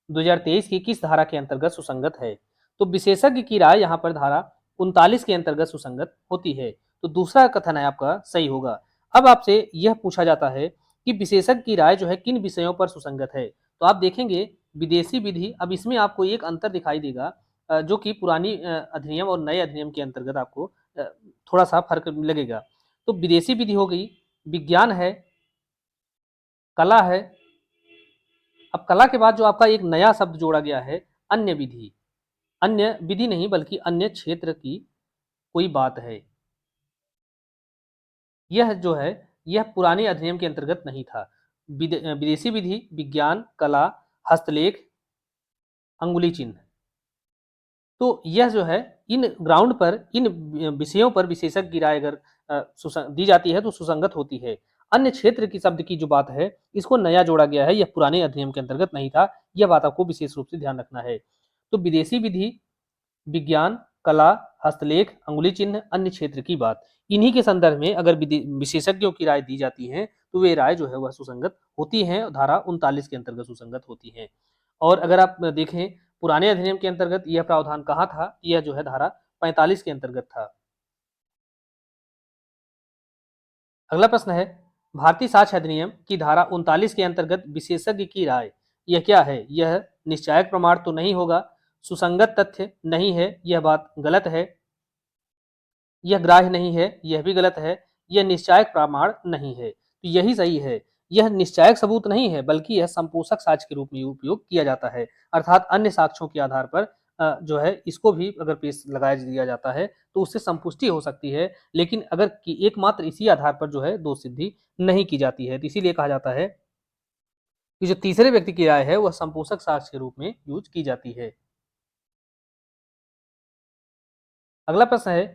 2023 की किस धारा के अंतर्गत सुसंगत है? तो विशेषज्ञ की राय यहाँ पर धारा 39 के अंतर्गत सुसंगत होती है, तो दूसरा कथन है आपका सही होगा। अब आपसे यह पूछा जाता है कि विशेषज्ञ की राय जो है किन विषयों पर सुसंगत है, तो आप देखेंगे विदेशी विधि, अब इसमें आपको एक अंतर दिखाई देगा जो कि पुरानी अधिनियम और नए अधिनियम के अंतर्गत आपको थोड़ा सा फर्क लगेगा। तो विदेशी विधि हो गई, विज्ञान है, कला है। अब कला के बाद जो आपका एक नया शब्द जोड़ा गया है, अन्य विधि, अन्य विधि नहीं बल्कि अन्य क्षेत्र की कोई बात है। यह जो है यह पुराने अधिनियम के अंतर्गत नहीं था। विदेशी विधि, विज्ञान, कला, हस्तलेख, अंगुली चिन्ह, तो यह जो है इन ग्राउंड पर, इन विषयों पर विशेषज्ञ की राय अगर दी जाती है तो सुसंगत होती है। अन्य क्षेत्र की शब्द की जो बात है, इसको नया जोड़ा गया है, यह पुराने अधिनियम के अंतर्गत नहीं था, यह बात आपको विशेष रूप से ध्यान रखना है। तो विदेशी विधि, विज्ञान, कला, हस्तलेख, अंगुली चिन्ह, अन्य क्षेत्र की बात, इन्हीं के संदर्भ में अगर विशेषज्ञों की राय दी जाती है तो वे राय जो है वह सुसंगत होती है, धारा 39 के अंतर्गत सुसंगत होती है। और अगर आप देखें पुराने अधिनियम के अंतर्गत यह प्रावधान कहाँ था, यह जो है धारा 45 के अंतर्गत था। अगला प्रश्न है, भारतीय साक्ष्य अधिनियम की धारा 39 के अंतर्गत विशेषज्ञ की राय यह क्या है? यह निश्चायक प्रमाण तो नहीं होगा, सुसंगत तथ्य नहीं है, यह बात गलत है, यह ग्राह्य नहीं है, यह भी गलत है, यह निश्चायक प्रमाण नहीं है, तो यही सही है। यह निश्चायक सबूत नहीं है बल्कि यह संपोषक साक्ष्य के रूप में उपयोग किया जाता है, अर्थात अन्य साक्ष्यों के आधार पर जो है इसको भी अगर पेश लगाया दिया जाता है तो उससे संपुष्टि हो सकती है, लेकिन अगर एकमात्र इसी आधार पर जो है दोष सिद्धि नहीं की जाती है, तो इसीलिए कहा जाता है कि जो तीसरे व्यक्ति की राय है वह संपोषक साक्ष्य के रूप में यूज की जाती है। अगला प्रश्न है,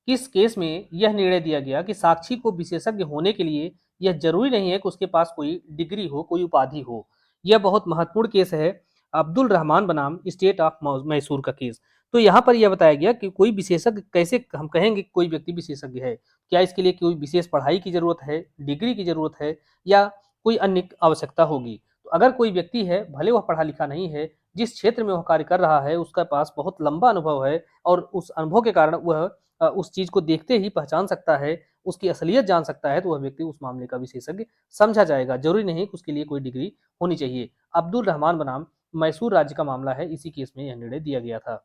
किस केस में यह निर्णय दिया गया कि साक्षी को विशेषज्ञ होने के लिए यह जरूरी नहीं है कि उसके पास कोई डिग्री हो, कोई उपाधि हो? यह बहुत महत्वपूर्ण केस है, अब्दुल रहमान बनाम स्टेट ऑफ मैसूर का केस। तो यहाँ पर यह बताया गया कि कोई विशेषज्ञ कैसे हम कहेंगे कोई व्यक्ति विशेषज्ञ है, क्या इसके लिए कोई विशेष पढ़ाई की जरूरत है, डिग्री की जरूरत है, या कोई अन्य आवश्यकता होगी? तो अगर कोई व्यक्ति है, भले वह पढ़ा लिखा नहीं है, जिस क्षेत्र में वह कार्य कर रहा है उसका पास बहुत लंबा अनुभव है और उस अनुभव के कारण वह उस चीज को देखते ही पहचान सकता है, उसकी असलियत जान सकता है, तो वह व्यक्ति उस मामले का विशेषज्ञ समझा जाएगा। जरूरी नहीं कि उसके लिए कोई डिग्री होनी चाहिए। अब्दुल रहमान बनाम मैसूर राज्य का मामला है, इसी केस में यह निर्णय दिया गया था।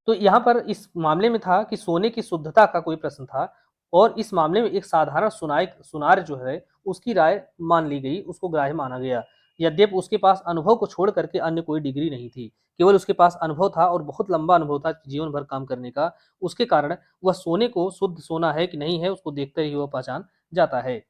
तो यहाँ पर इस मामले में था कि सोने की शुद्धता का कोई प्रश्न था और इस मामले में एक साधारण सुनार जो है उसकी राय मान ली गई, उसको ग्राह्य माना गया, यद्यपि उसके पास अनुभव को छोड़ करके अन्य कोई डिग्री नहीं थी, केवल उसके पास अनुभव था और बहुत लंबा अनुभव था जीवन भर काम करने का, उसके कारण वह सोने को शुद्ध सोना है कि नहीं है उसको देखते ही वह पहचान जाता है।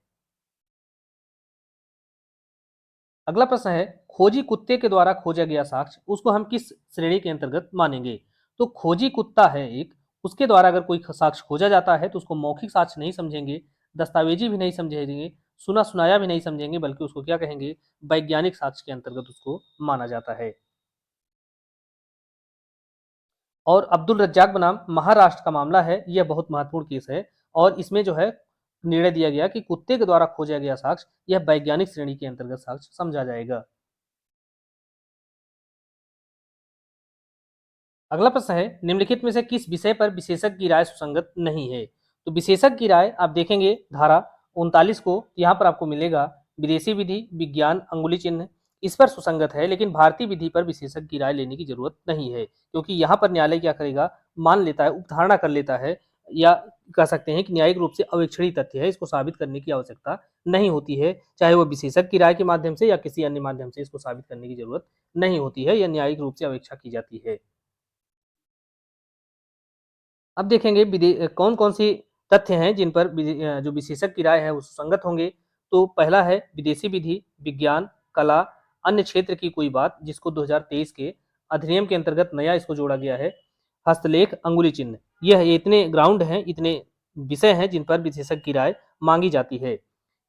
अगला प्रश्न है, खोजी कुत्ते के द्वारा खोजा गया साक्ष्य उसको हम किस श्रेणी के अंतर्गत मानेंगे? तो खोजी कुत्ता है एक, उसके द्वारा अगर कोई साक्ष्य खोजा जाता है तो उसको मौखिक साक्ष्य नहीं समझेंगे, दस्तावेजी भी नहीं समझेंगे, सुना सुनाया भी नहीं समझेंगे, बल्कि उसको क्या कहेंगे, वैज्ञानिक साक्ष्य के अंतर्गत उसको माना जाता है। और अब्दुल रज्जाक बनाम महाराष्ट्र का मामला है, यह बहुत महत्वपूर्ण केस है और इसमें जो है निर्णय दिया गया कि कुत्ते के द्वारा खोजा गया साक्ष्य यह वैज्ञानिक श्रेणी के अंतर्गत साक्ष्य समझा जाएगा। अगला प्रश्न है, निम्नलिखित में से किस विषय पर विशेषज्ञ की राय सुसंगत नहीं है? तो विशेषज्ञ की राय आप देखेंगे धारा 39 को, यहाँ पर आपको मिलेगा विदेशी विधि, विज्ञान, अंगुली चिन्ह इस पर सुसंगत है, लेकिन भारतीय विधि पर विशेषज्ञ की राय लेने की जरूरत नहीं है, क्योंकि यहाँ पर न्यायालय क्या करेगा, मान लेता है, उपधारणा कर लेता है, या कह सकते हैं कि न्यायिक रूप से अवेक्षणीय तथ्य है, इसको साबित करने की आवश्यकता नहीं होती है, चाहे वो विशेषज्ञ की राय के माध्यम से या किसी अन्य माध्यम से इसको साबित करने की जरूरत नहीं होती है, यह न्यायिक रूप से अवेक्षा की जाती है। अब देखेंगे कौन कौन सी तथ्य हैं जिन पर जो विशेषज्ञ की राय है वो सुसंगत होंगे। तो पहला है विदेशी विधि, विज्ञान, कला, अन्य क्षेत्र की कोई बात, जिसको 2023 के अधिनियम के अंतर्गत नया इसको जोड़ा गया है। हस्तलेख, अंगुली चिन्ह, यह इतने ग्राउंड हैं, इतने विषय हैं जिन पर विशेषज्ञ की राय मांगी जाती है।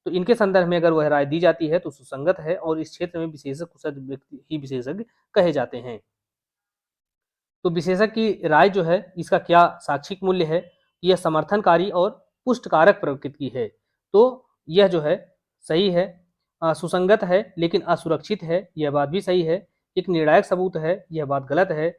तो इनके संदर्भ में अगर वह राय दी जाती है तो सुसंगत है, और इस क्षेत्र में विशेषज्ञ कुशल व्यक्ति ही विशेषज्ञ कहे जाते हैं। तो विशेषज्ञ की राय जो है इसका क्या साक्षिक मूल्य है, यह समर्थनकारी और पुष्टकारक प्रकृति की है। तो यह जो है सही है, सुसंगत है लेकिन असुरक्षित है, यह बात भी सही है। एक निर्णायक सबूत है, यह बात गलत है,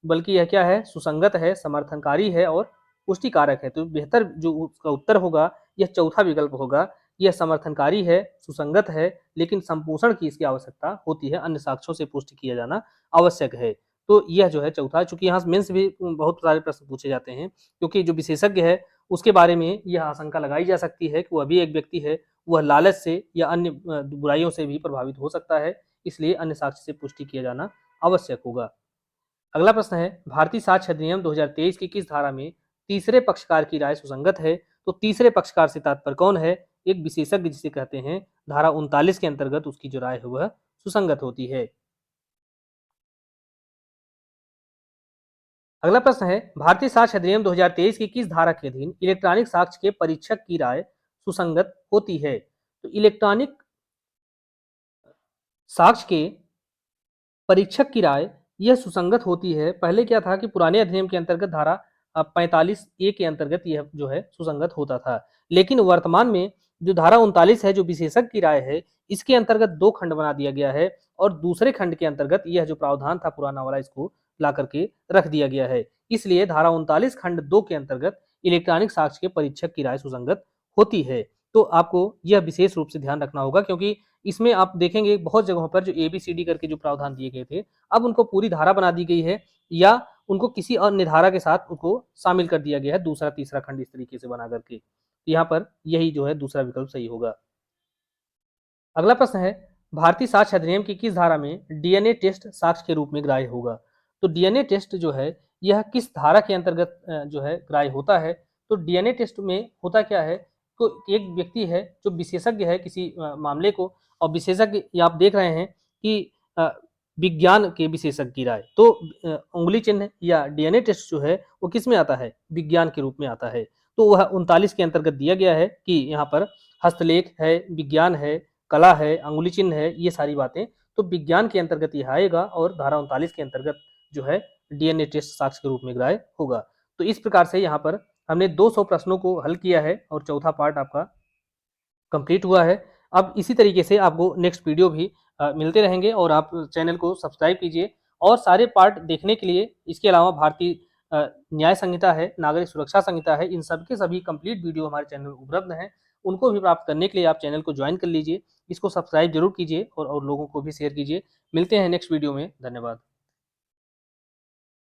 बल्कि यह क्या है, सुसंगत है, समर्थनकारी है और पुष्टिकारक है। तो बेहतर जो उसका उत्तर होगा यह चौथा विकल्प होगा, यह समर्थनकारी है, सुसंगत है, लेकिन संपोषण की इसकी आवश्यकता होती है, अन्य साक्ष्यों से पुष्टि किया जाना आवश्यक है। तो यह जो है चौथा, चूंकि यहाँ मेंस भी बहुत सारे प्रश्न पूछे जाते हैं, क्योंकि जो विशेषज्ञ है उसके बारे में यह आशंका लगाई जा सकती है कि वह भी एक व्यक्ति है, वह लालच से या अन्य बुराइयों से भी प्रभावित हो सकता है, इसलिए अन्य साक्ष्य से पुष्टि किया जाना आवश्यक होगा। अगला प्रश्न है, भारतीय साक्ष्य अधिनियम 2023 की किस धारा में तीसरे पक्षकार की राय सुसंगत है? तो तीसरे पक्षकार से तात्पर्य कौन है? एक विशेषज्ञ जिसे कहते हैं, धारा 39 के अंतर्गत उसकी जो राय है वह सुसंगत होती है। अगला प्रश्न है, भारतीय साक्ष्य अधिनियम 2023 की किस धारा के अधीन इलेक्ट्रॉनिक साक्ष्य के परीक्षक की राय सुसंगत होती है? तो इलेक्ट्रॉनिक साक्ष्य के परीक्षक की राय यह सुसंगत होती है। पहले क्या था कि पुराने अधिनियम के अंतर्गत धारा 45A के अंतर्गत यह जो है सुसंगत होता था, लेकिन वर्तमान में जो धारा 39 है, जो विशेषज्ञ की राय है, इसके अंतर्गत दो खंड बना दिया गया है, और दूसरे खंड के अंतर्गत यह जो प्रावधान था पुराना वाला, इसको ला करके रख दिया गया है। इसलिए धारा 39 खंड 2 के अंतर्गत इलेक्ट्रॉनिक साक्ष्य के परीक्षक की राय सुसंगत होती है। तो आपको यह विशेष रूप से ध्यान रखना होगा, क्योंकि इसमें आप देखेंगे बहुत जगहों पर जो ABCD करके जो प्रावधान दिए गए थे, अब उनको पूरी धारा बना दी गई है, या उनको किसी अन्य धारा के साथ उनको शामिल कर दिया गया है, दूसरा तीसरा खंड इस तरीके से बना करके। यहाँ पर यही जो है दूसरा विकल्प सही होगा। अगला प्रश्न है, भारतीय साक्ष्य अधिनियम की किस धारा में DNA टेस्ट साक्ष्य के रूप में ग्राह्य होगा? तो DNA टेस्ट जो है यह किस धारा के अंतर्गत जो है ग्राह्य होता है? तो DNA टेस्ट में होता क्या है, तो एक व्यक्ति है जो विशेषज्ञ है किसी मामले को, और विशेषज्ञ ये आप देख रहे हैं कि अ, विज्ञान के विशेषज्ञ की राय, तो उंगली चिन्ह या DNA टेस्ट जो है वो किस में आता है, विज्ञान के रूप में आता है। तो वह 39 के अंतर्गत दिया गया है कि यहाँ पर हस्तलेख है, विज्ञान है, कला है, अंगुली चिन्ह है, ये सारी बातें तो विज्ञान के अंतर्गत यह आएगा, और धारा 39 के अंतर्गत जो है DNA टेस्ट साक्ष्य के रूप में ग्राह्य होगा। तो इस प्रकार से यहाँ पर हमने 200 प्रश्नों को हल किया है, और चौथा पार्ट आपका कंप्लीट हुआ है। अब इसी तरीके से आपको नेक्स्ट वीडियो भी मिलते रहेंगे, और आप चैनल को सब्सक्राइब कीजिए, और सारे पार्ट देखने के लिए इसके अलावा भारतीय न्याय संहिता है, नागरिक सुरक्षा संहिता है, इन सब के सभी कंप्लीट वीडियो हमारे चैनल में उपलब्ध हैं। उनको भी प्राप्त करने के लिए आप चैनल को ज्वाइन कर लीजिए, इसको सब्सक्राइब जरूर कीजिए, और लोगों को भी शेयर कीजिए। मिलते हैं नेक्स्ट वीडियो में, धन्यवाद।